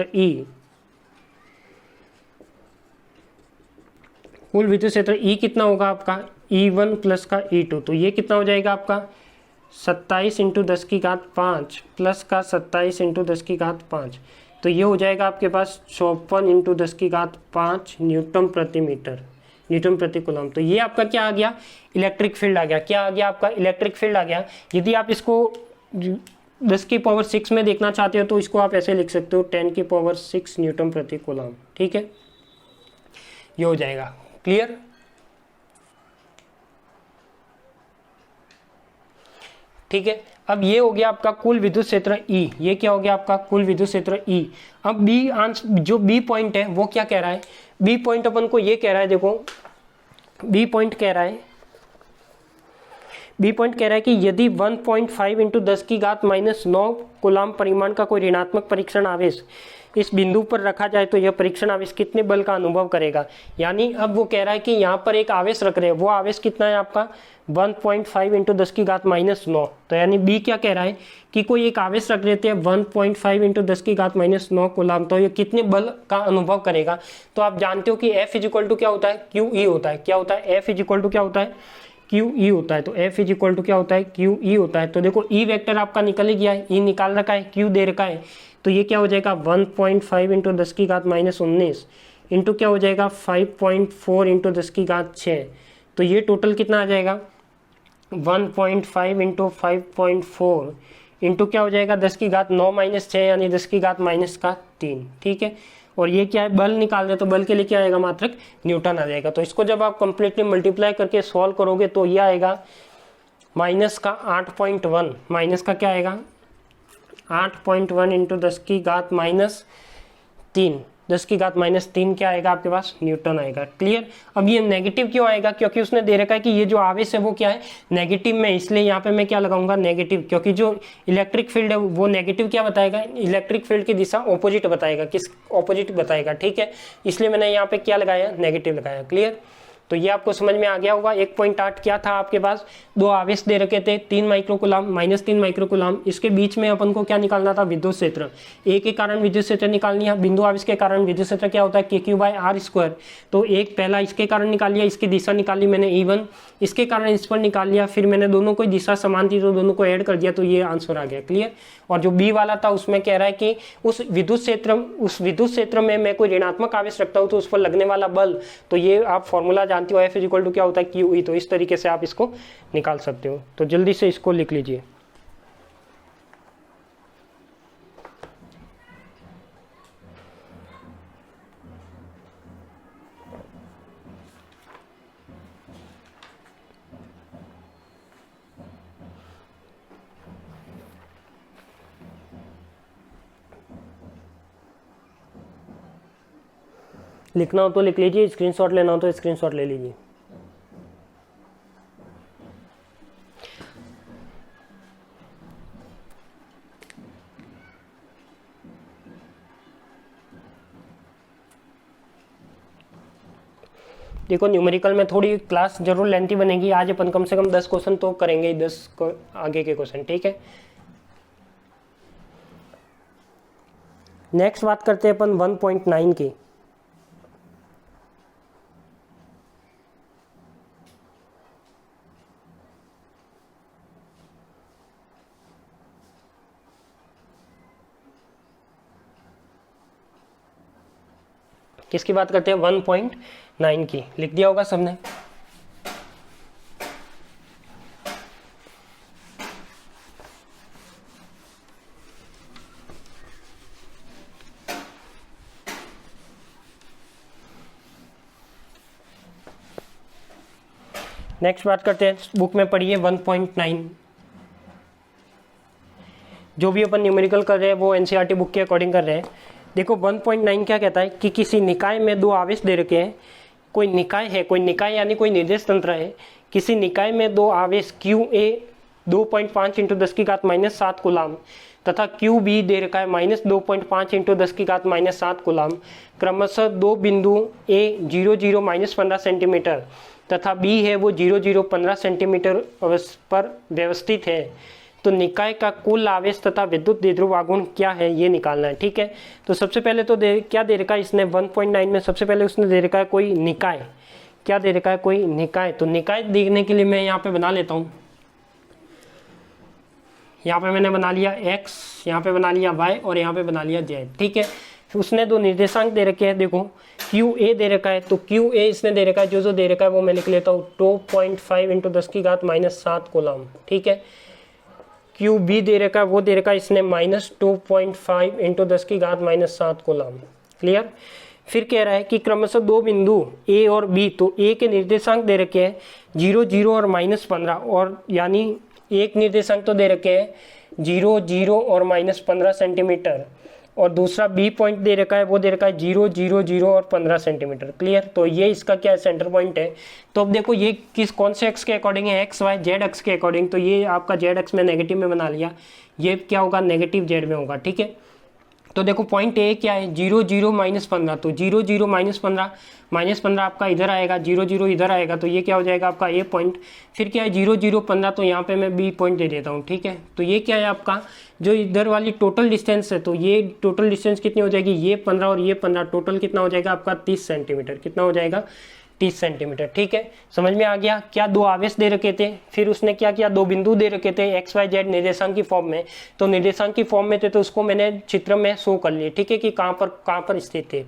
E, कुल विद्युत क्षेत्र E कितना होगा आपका, E1 प्लस का E2, तो ये कितना हो जाएगा आपका 27 × 10⁵5 प्लस का 27 × 10⁵5, तो ये हो जाएगा आपके पास 54 × 10⁵5 न्यूटन प्रति मीटर, न्यूटन प्रति कूलम। तो ये आपका क्या आ गया, इलेक्ट्रिक फील्ड आ गया। क्या आ गया आपका, इलेक्ट्रिक फील्ड आ गया। यदि आप इसको 10⁶ में देखना चाहते हो तो इसको आप ऐसे लिख सकते हो 10⁶ न्यूटन प्रति कूलम। ठीक है, ये हो जाएगा। क्लियर, ठीक है, अब ये हो गया आपका कुल विद्युत क्षेत्र E, ये क्या हो गया आपका कुल विद्युत क्षेत्र E। अब बी जो बी पॉइंट है वो क्या कह रहा है, बी पॉइंट अपन को ये कह रहा है, देखो बी पॉइंट कह रहा है, बी पॉइंट कह रहा है कि यदि 1.5 × 10⁻⁻9 कूलम परिमाण का कोई ऋणात्मक परीक्षण आवेश इस बिंदु पर रखा जाए तो यह परीक्षण आवेश कितने बल का अनुभव करेगा। यानी अब वो कह रहा है कि यहाँ पर एक आवेश रख रहे हैं, वो आवेश कितना है आपका 1.5 × 10⁻�9। तो यानी बी क्या कह रहा है कि कोई एक आवेश रख लेते हैं 1.5 × 10⁻�9 कूलम, तो ये कितने बल का अनुभव करेगा। तो आप जानते हो कि F = क्या होता है, QE होता है। क्या होता है, F = क्या होता है, QE होता है। तो F = क्या होता है, QE होता है। तो देखो E वेक्टर आपका निकल ही गया है, E निकाल रखा है, Q दे रखा है, तो ये क्या हो जाएगा 1.5 × 10⁻⁻19 इंटू क्या हो जाएगा 5.4 × 10⁻6। तो ये टोटल कितना आ जाएगा 1.5 × 5.4 इंटू क्या हो जाएगा 10⁻9 - 6 यानी 10⁻3। ठीक है, और ये क्या है, बल निकाल रहे तो बल के लिए क्या आएगा, मात्रक न्यूटन आ जाएगा। तो इसको जब आप कंप्लीटली मल्टीप्लाई करके सॉल्व करोगे तो ये आएगा -8.1, माइनस का क्या आएगा 8.1 × 10⁻3, 10⁻3 क्या आएगा आपके पास, न्यूटन आएगा। क्लियर, अब ये नेगेटिव क्यों आएगा, क्योंकि उसने दे रखा है कि ये जो आवेश है वो क्या है, नेगेटिव में, इसलिए यहाँ पे मैं क्या लगाऊंगा, नेगेटिव, क्योंकि जो इलेक्ट्रिक फील्ड है वो नेगेटिव क्या बताएगा, इलेक्ट्रिक फील्ड की दिशा ऑपोजिट बताएगा, किस ऑपोजिट बताएगा। ठीक है, इसलिए मैंने यहाँ पे क्या लगाया, नेगेटिव लगाया। क्लियर, तो ये आपको समझ में आ गया होगा। 1.8 क्या था आपके पास, दो आवेश दे रखे थे 3 माइक्रोकूलम -3 माइक्रोकूलम, इसके बीच में अपन को क्या निकालना था, विद्युत क्षेत्र। ए के कारण विद्युत क्षेत्र निकालनी है, बिंदु आवेश के कारण विद्युत क्षेत्र क्या होता है KQ/R²। तो एक पहला इसके कारण निकाल लिया, इसकी दिशा निकाली मैंने E1, इसके कारण इस पर निकाल लिया, फिर मैंने दोनों को दिशा समान थी तो दोनों को ऐड कर दिया, तो ये आंसर आ गया। क्लियर, और जो बी वाला था उसमें कह रहा है कि उस विद्युत क्षेत्र में मैं कोई ऋणात्मक आवेश रखता हूँ तो उस पर लगने वाला बल, तो ये आप फॉर्मूला जानते हो, F = क्या होता है, QE। तो इस तरीके से आप इसको निकाल सकते हो। तो जल्दी से इसको लिख लीजिए। लिखना हो तो लिख लीजिए, स्क्रीनशॉट लेना हो तो स्क्रीनशॉट ले लीजिए। देखो न्यूमेरिकल में थोड़ी क्लास जरूर लेंथी बनेगी, आज अपन कम से कम 10 क्वेश्चन तो करेंगे ही, 10 को आगे के क्वेश्चन, ठीक है। नेक्स्ट बात करते हैं अपन 1.9 की। किसकी बात करते हैं? 1.9 की। लिख दिया होगा सबने। नेक्स्ट बात करते हैं, बुक में पढ़िए 1.9। जो भी अपन न्यूमेरिकल कर रहे हैं वो एनसीईआरटी बुक के अकॉर्डिंग कर रहे हैं। देखो 1.9 क्या कहता है कि किसी निकाय में दो आवेश दे रखे हैं। कोई निकाय है, कोई निकाय यानी कोई निर्देश तंत्र है। किसी निकाय में दो आवेश QA 2.5 × 10⁻⁷ कूलाम तथा QB दे रखा है -2.5 × 10⁻⁷ कूलाम, क्रमशः दो बिंदु A 0,0 -15 सेंटीमीटर तथा B है वो 0,0 15 सेंटीमीटर पर व्यवस्थित है, तो निकाय का कुल आवेश तथा विद्युत द्विध्रुव आघूर्ण क्या है ये निकालना है, ठीक है। तो सबसे पहले तो क्या दे रखा है इसने 1.9 में, सबसे पहले उसने दे रखा है कोई निकाय। क्या दे रखा है? कोई निकाय। तो निकाय देखने के लिए मैं यहाँ पे बना लेता हूँ। यहाँ पे मैंने बना लिया x, यहाँ पे बना लिया y और यहाँ पे बना लिया z, ठीक है। उसने दो निर्देशांक दे रखे हैं, देखो QA दे रखा है, तो QA इसने दे रखा है, जो दे रखा है वो मैं लिख लेता हूँ 2.5 × 10⁻⁷ कूलाम, ठीक है। QB दे रखा है, वो दे रखा है इसने -2.5 × 10⁻⁷ कूलाम, क्लियर। फिर कह रहा है कि क्रमशः दो बिंदु A और B, तो A के निर्देशांक दे रखे हैं 0,0 और -15, और यानी एक निर्देशांक तो दे रखे हैं 0,0 और -15 सेंटीमीटर, और दूसरा B पॉइंट दे रखा है, वो दे रखा है 0,0 और 15 सेंटीमीटर, क्लियर। तो ये इसका क्या है? सेंटर पॉइंट है। तो अब देखो ये कौन से एक्स के अकॉर्डिंग है? एक्स वाई जेड एक्स के अकॉर्डिंग। तो ये आपका जेड एक्स में नेगेटिव में बना लिया, ये क्या होगा? नेगेटिव जेड में होगा, ठीक है। तो देखो पॉइंट ए क्या है? 0,0 -15, तो 0,0 -15 आपका इधर आएगा, 0,0 इधर आएगा, तो ये क्या हो जाएगा आपका ए पॉइंट। फिर क्या है? 0,0 15, तो यहाँ पे मैं बी पॉइंट दे देता हूँ, ठीक है। तो ये क्या है आपका जो इधर वाली टोटल डिस्टेंस है, तो ये टोटल डिस्टेंस कितनी हो जाएगी? ये 15 और ये 15, टोटल कितना हो जाएगा आपका? 30 सेंटीमीटर। कितना हो जाएगा? 30 सेंटीमीटर, ठीक है। समझ में आ गया? क्या दो आवेश दे रखे थे, फिर उसने क्या किया? दो बिंदु दे रखे थे XYZ निर्देशांक की फॉर्म में, तो निर्देशांक की फॉर्म में थे तो उसको मैंने चित्र में शो कर लिए, ठीक है, कि कहाँ पर स्थित थे।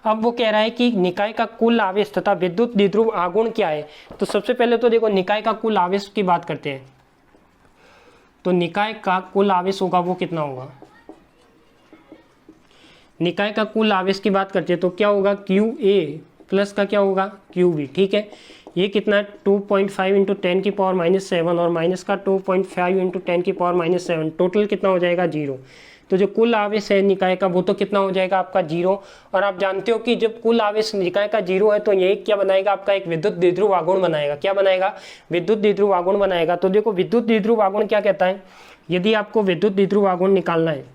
अब वो कह रहा है कि निकाय का कुल आवेश तथा विद्युत द्विध्रुव आघूर्ण क्या है। तो सबसे पहले तो देखो निकाय का कुल आवेश की बात करते हैं। तो निकाय का कुल आवेश होगा वो कितना होगा? निकाय का कुल आवेश की बात करते हैं तो क्या होगा? QA प्लस का क्या होगा? QB, ठीक है। ये कितना है? 2.5 × 10⁻⁷ और माइनस का 2.5 × 10⁻⁷, टोटल कितना हो जाएगा? 0। तो जो कुल आवेश है निकाय का वो तो कितना हो जाएगा आपका? 0। और आप जानते हो कि जब कुल आवेश निकाय का 0 है तो ये क्या बनाएगा आपका? एक विद्युत द्विध्रुव आघूर्ण बनाएगा। क्या बनाएगा? विद्युत द्विध्रुव आघूर्ण बनाएगा। तो देखो विद्युत द्विध्रुव आघूर्ण क्या कहता है? यदि आपको विद्युत द्विध्रुव आघूर्ण निकालना है,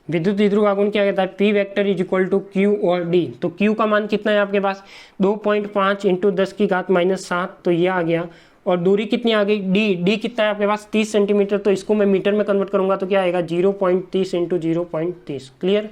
विद्युत द्विध्रुव आघूर्ण क्या कहता है? P वेक्टर = Q और D। तो Q का मान कितना है आपके पास? 2.5 × 10⁻⁷, तो ये आ गया। और दूरी कितनी आ गई? D कितना है आपके पास? 30 सेंटीमीटर। तो इसको मैं मीटर में कन्वर्ट करूंगा तो क्या आएगा? 0.30 × 0.30, क्लियर।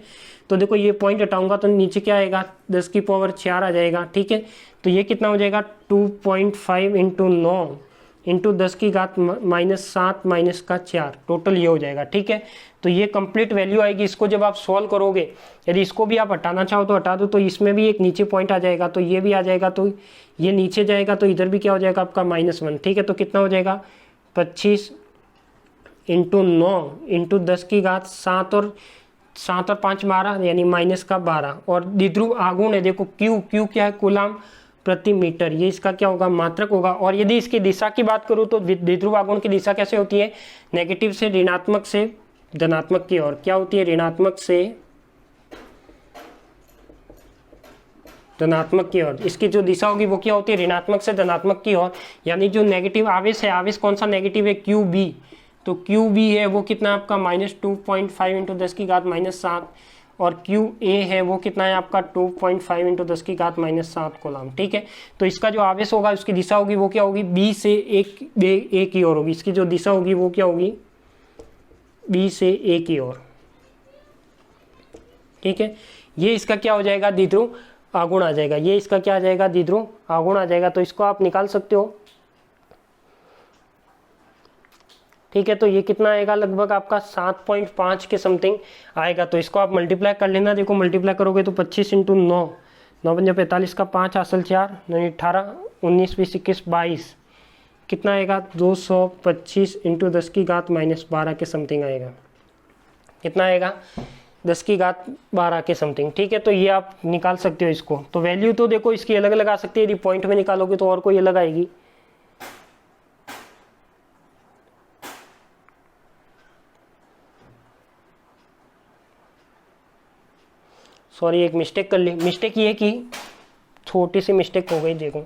तो देखो ये पॉइंट हटाऊंगा तो नीचे क्या आएगा? 10⁴ आ जाएगा, ठीक है। तो ये कितना हो जाएगा? 2.5 × 9 × 10⁻⁷ - 4, टोटल ये हो जाएगा, ठीक है। तो ये कंप्लीट वैल्यू आएगी। इसको जब आप सॉल्व करोगे, यदि इसको भी आप हटाना चाहो तो हटा दो, तो इसमें भी एक नीचे पॉइंट आ जाएगा, तो ये भी आ जाएगा, तो ये नीचे जाएगा, तो इधर भी क्या हो जाएगा आपका? -1, ठीक है। तो कितना हो जाएगा? 25 × 9 × 10⁻⁷ और 7 और 5 12, यानी -12। और द्विध्रुव आघूर्ण है, देखो Q क्या है? कूलाम प्रति मीटर। ये इसका क्या होगा? मात्रक होगा। और यदि इसकी दिशा की बात करूँ तो द्विध्रुव आघूर्ण की दिशा कैसे होती है? नेगेटिव से ऋणात्मक से धनात्मक की ओर। क्या होती है? ऋणात्मक से धनात्मक की ओर। इसकी जो दिशा होगी वो क्या होती है? ऋणात्मक से धनात्मक की ओर। यानी जो नेगेटिव आवेश है, आवेश कौन सा नेगेटिव है? QB। तो QB है वो कितना आपका? -2.5 × 10⁻⁷, और क्यू ए है वो कितना है आपका 2.5 इंटू 10 की घात -7 कूलम। ठीक है, तो इसका जो आवेश होगा उसकी दिशा होगी वो क्या होगी, बी से ए की ओर होगी। इसकी जो दिशा होगी वो क्या होगी, बी से ए की ओर। ठीक है, ये इसका क्या हो जाएगा, द्विध्रुव आघूर्ण आ जाएगा। ये इसका क्या आ जाएगा, द्विध्रुव आघूर्ण आ जाएगा। तो इसको आप निकाल सकते हो। ठीक है, तो ये कितना आएगा, लगभग आपका 7.5 के समथिंग आएगा। तो इसको आप मल्टीप्लाई कर लेना। देखो मल्टीप्लाई करोगे तो 25 इंटू 9, 9 पंजे 45 का 5 हासिल 4, 18, 19, 20, 21, 22, कितना आएगा 225 इंटू 10 की घात -12 के समथिंग आएगा। कितना आएगा, 10 की घात 12 के समथिंग। ठीक है, तो ये आप निकाल सकते हो इसको। तो वैल्यू तो देखो इसकी अलग अलग आ सकती है, यदि पॉइंट में निकालोगे तो और कोई अलग आएगी। सॉरी, एक मिस्टेक कर ली। मिस्टेक ये की छोटी सी मिस्टेक हो गई। देखो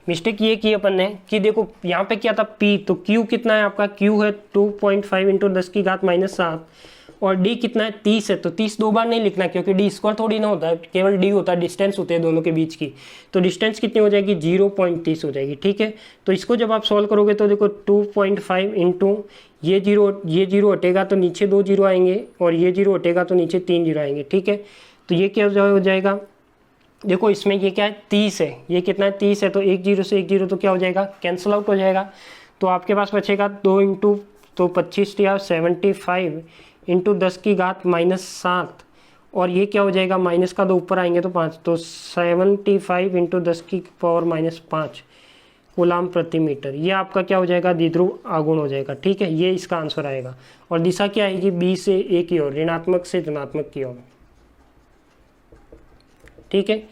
मिस्टेक ये की अपन ने कि देखो यहाँ पे क्या था P, तो Q कितना है आपका, Q है 2.5 इंटू 10 की घात -7 और D कितना है 30 है। तो 30 दो बार नहीं लिखना क्योंकि D स्क्वायर थोड़ी ना होता है, केवल D होता है, डिस्टेंस होते हैं दोनों के बीच की। तो डिस्टेंस कितनी हो जाएगी, 0.30 हो जाएगी। ठीक है, तो इसको जब आप सॉल्व करोगे तो देखो 2.5 इंटू ये जीरो हटेगा तो नीचे 2 जीरो आएंगे और ये जीरो हटेगा तो नीचे 3 जीरो आएंगे। ठीक है, तो ये क्या हो जाएगा, देखो इसमें ये क्या है 30 है, ये कितना है 30 है, तो एक जीरो से एक जीरो तो क्या हो जाएगा, कैंसिल आउट हो जाएगा। तो आपके पास बचेगा 2 इंटू तो 25 या 75 इंटू 10 की घात -7 और ये क्या हो जाएगा, माइनस का 2 ऊपर आएंगे तो 5, तो 75 इंटू 10 की पावर -5 कूलम प्रति मीटर। ये आपका क्या हो जाएगा, द्विध्रुव आघूर्ण हो जाएगा। ठीक है, ये इसका आंसर आएगा। और दिशा क्या आएगी, बी से ए की ओर, ऋणात्मक से धनात्मक की ओर। ठीक है,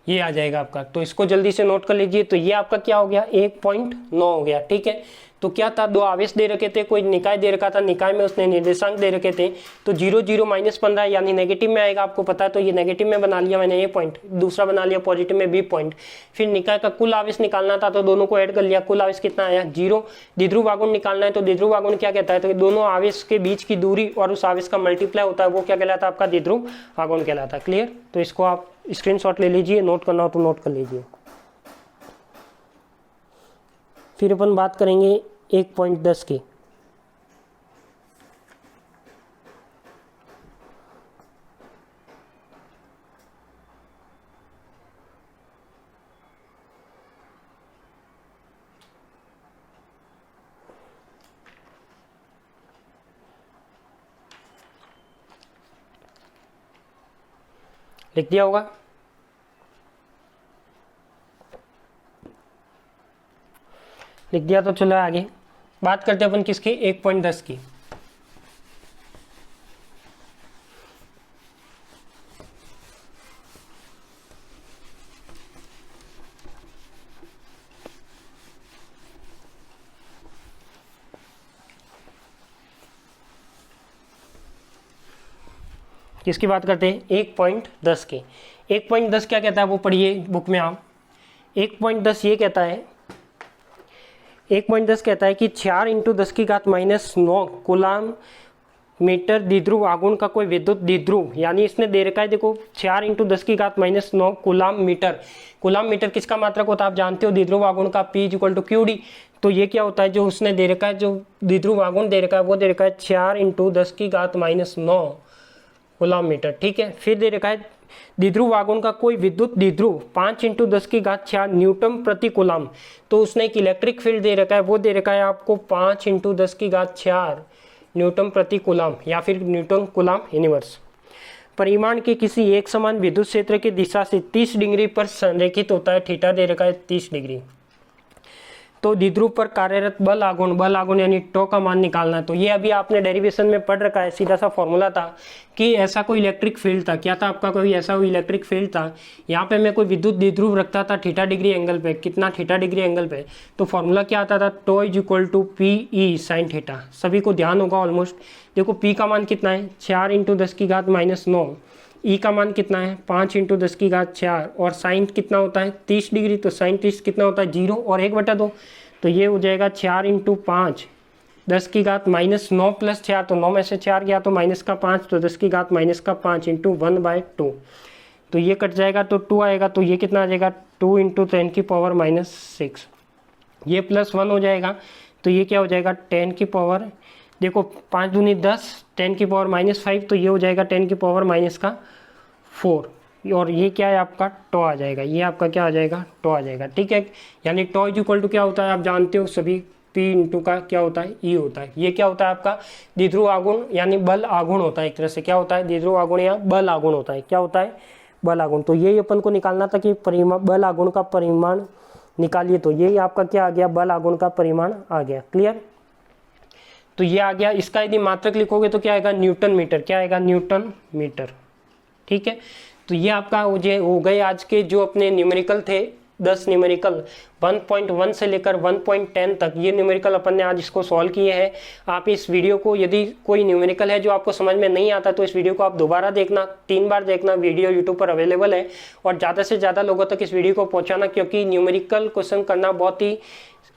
ये आ जाएगा आपका। तो इसको जल्दी से नोट कर लीजिए। तो ये आपका क्या हो गया, 1.9 हो गया। ठीक है, तो क्या था, दो आवेश दे रखे थे, कोई निकाय दे रखा था, निकाय में उसने निर्देशांक दे रखे थे। तो 0 0 -15 यानी नेगेटिव में आएगा, आपको पता है। तो ये नेगेटिव में बना लिया मैंने, ये पॉइंट। दूसरा बना लिया पॉजिटिव में, बी पॉइंट। फिर निकाय का कुल आवेश निकालना था तो दोनों को ऐड कर लिया, कुल आवेश कितना आया 0। द्विध्रुव आघूर्ण निकालना है तो द्विध्रुव आघूर्ण क्या कहता है, तो दोनों आवेश के बीच की दूरी और उस आवेश का मल्टीप्लाई होता है, वो क्या कहलाता है, आपका द्विध्रुव आघूर्ण कहलाता है। क्लियर, तो इसको आप स्क्रीनशॉट ले लीजिए, नोट करना हो तो नोट कर लीजिए। फिर अपन बात करेंगे 1.10 की। लिख दिया होगा, लिख दिया तो चलो आगे बात करते हैं अपन किसकी, 1.10 की। किसकी बात करते हैं, 1.10 की। 1.10 क्या कहता है वो पढ़िए बुक में आप। 1.10 ये कहता है, 1.10 कहता है कि 4 इंटू 10 की घात -9 कूलम मीटर द्विध्रुव आघूर्ण का कोई विद्युत द्विध्रुव, यानी इसने दे रखा है, देखो 4 इंटू 10 की घात -9 कूलम मीटर। कूलम मीटर किसका मात्रक होता है आप जानते हो, द्विध्रुव आघूर्ण का, P = QD। तो ये क्या होता है, जो उसने दे रखा है, जो द्विध्रुव आघूर्ण दे रखा है वो दे रखा है 4 इंटू 10 की घात -9 कूलम मीटर। ठीक है, फिर दे रखा है द्विध्रुव आघूर्ण का कोई विद्युत द्विध्रुव 5 इंटू 10 की घात 4 न्यूटन प्रति कूलम। तो उसने एक इलेक्ट्रिक फील्ड दे रखा है, वो दे रखा है आपको 5 इंटू 10 की घात 4 न्यूटन प्रति कूलम या फिर न्यूटन कूलम इनवर्स। परिमाण के किसी एक समान विद्युत क्षेत्र की दिशा से 30 डिग्री पर संरेखित होता है। थीटा दे रखा है 30 डिग्री। तो द्विध्रुव पर कार्यरत बल आघूर्ण यानी टो का मान निकालना है। तो ये अभी आपने डेरिवेशन में पढ़ रखा है, सीधा सा फॉर्मूला था कि ऐसा कोई इलेक्ट्रिक फील्ड था, क्या था आपका, कोई ऐसा कोई इलेक्ट्रिक फील्ड था, यहाँ पे मैं कोई विद्युत द्विध्रुव रखता था थीटा डिग्री एंगल पे, कितना थीटा डिग्री एंगल पे। तो फॉर्मूला क्या आता था, टो = PE sin थीटा। सभी को ध्यान होगा ऑलमोस्ट। देखो P का मान कितना है, 4 इंटू 10 की घात -9, E का मान कितना है 5 इंटू 10 की घात 4 और साइन कितना होता है 30 डिग्री। तो साइन 30 कितना होता है 0 और 1/2। तो ये हो जाएगा 4 इंटू 5 10 की घात -9 + 4, तो 9 में से 4 गया तो -5, तो 10 की घात -5 इंटू 1/2, तो ये कट जाएगा तो 2 आएगा, तो ये कितना आ जाएगा 2 इंटू 10 की पावर -6, ये +1 हो जाएगा, तो ये क्या हो जाएगा 10 की पावर, देखो 5 दूनी 10, 10 की पावर -5, तो ये हो जाएगा 10 की पावर -4, और ये क्या है आपका टॉ आ जाएगा, ये आपका क्या आ जाएगा टॉ आ जाएगा, ठीक है। यानी टॉ इज इक्वल टू क्या होता है आप जानते हो सभी, P इंटू का क्या होता है E होता है। ये क्या होता है आपका द्विध्रुव आघूर्ण यानी बल आघूर्ण होता है, एक तरह से क्या होता है द्विध्रुव आघूर्ण या बल आघूर्ण होता है, क्या होता है बल आघूर्ण। तो यही अपन को निकालना था कि परिमाण बल आघूर्ण का परिमाण निकालिए, तो यही आपका क्या आ गया बल आघूर्ण का परिमाण आ गया, क्लियर। तो ये आ गया, इसका यदि मात्रक लिखोगे तो क्या आएगा न्यूटन मीटर, क्या आएगा न्यूटन मीटर, ठीक है। तो ये आपका हो गए आज के जो अपने न्यूमेरिकल थे 10 न्यूमेरिकल 1.1 से लेकर 1.10 तक, ये न्यूमेरिकल अपन ने आज इसको सॉल्व किए हैं। आप इस वीडियो को यदि कोई न्यूमेरिकल है जो आपको समझ में नहीं आता तो इस वीडियो को आप दोबारा देखना, 3 बार देखना, वीडियो यूट्यूब पर अवेलेबल है, और ज़्यादा से ज़्यादा लोगों तक इस वीडियो को पहुँचाना, क्योंकि न्यूमेरिकल क्वेश्चन करना बहुत ही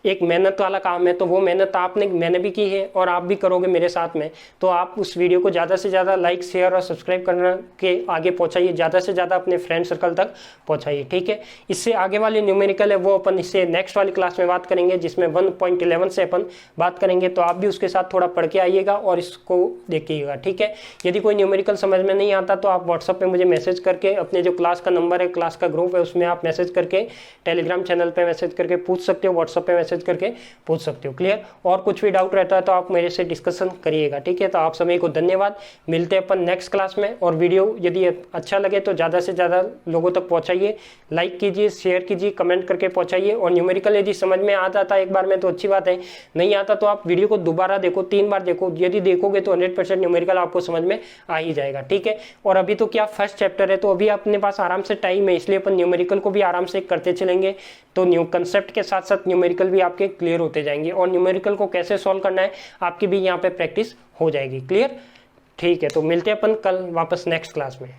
एक मेहनत वाला काम है। तो वो मेहनत मैंने भी की है और आप भी करोगे मेरे साथ में, तो आप उस वीडियो को ज़्यादा से ज़्यादा लाइक शेयर और सब्सक्राइब करना के आगे पहुंचाइए, ज़्यादा से ज़्यादा अपने फ्रेंड सर्कल तक पहुंचाइए, ठीक है। इससे आगे वाले न्यूमेरिकल है वो अपन इससे नेक्स्ट वाली क्लास में बात करेंगे, जिसमें 1.11 से अपन बात करेंगे। तो आप भी उसके साथ थोड़ा पढ़ के आइएगा और इसको देखिएगा, ठीक है। यदि कोई न्यूमेरिकल समझ में नहीं आता तो आप व्हाट्सअप पे मुझे मैसेज करके, अपने जो क्लास का नंबर है, क्लास का ग्रुप है, उसमें आप मैसेज करके, टेलीग्राम चैनल पे मैसेज करके पूछ सकते हो, व्हाट्सअप पे मैसेज करके पूछ सकते हो, क्लियर। और कुछ भी डाउट रहता है तो आप मेरे से डिस्कशन करिएगा, ठीक है। तो आप सभी को धन्यवाद, मिलते हैं अपन नेक्स्ट क्लास में। और वीडियो यदि अच्छा लगे तो ज़्यादा से ज़्यादा लोगों तक पहुंचाइए, लाइक कीजिए, शेयर कीजिए, कमेंट करके पहुंचाइए। और न्यूमेरिकल यदि समझ में आ जाता है एक बार में तो अच्छी बात है, नहीं आता तो आप वीडियो को दोबारा देखो, 3 बार देखो, यदि देखोगे तो 100% न्यूमेरिकल आपको समझ में आ ही जाएगा, ठीक है। और अभी तो क्या फर्स्ट चैप्टर है, तो अभी अपने पास आराम से टाइम है, इसलिए अपन न्यूमेरिकल को भी आराम से करते चलेंगे। तो न्यू कंसेप्ट के साथ साथ न्यूमेरिकल भी आपके क्लियर होते जाएंगे, और न्यूमेरिकल को कैसे सॉल्व करना है आपकी भी यहाँ पे प्रैक्टिस हो जाएगी, क्लियर। ठीक है, तो मिलते हैं अपन कल वापस नेक्स्ट क्लास में।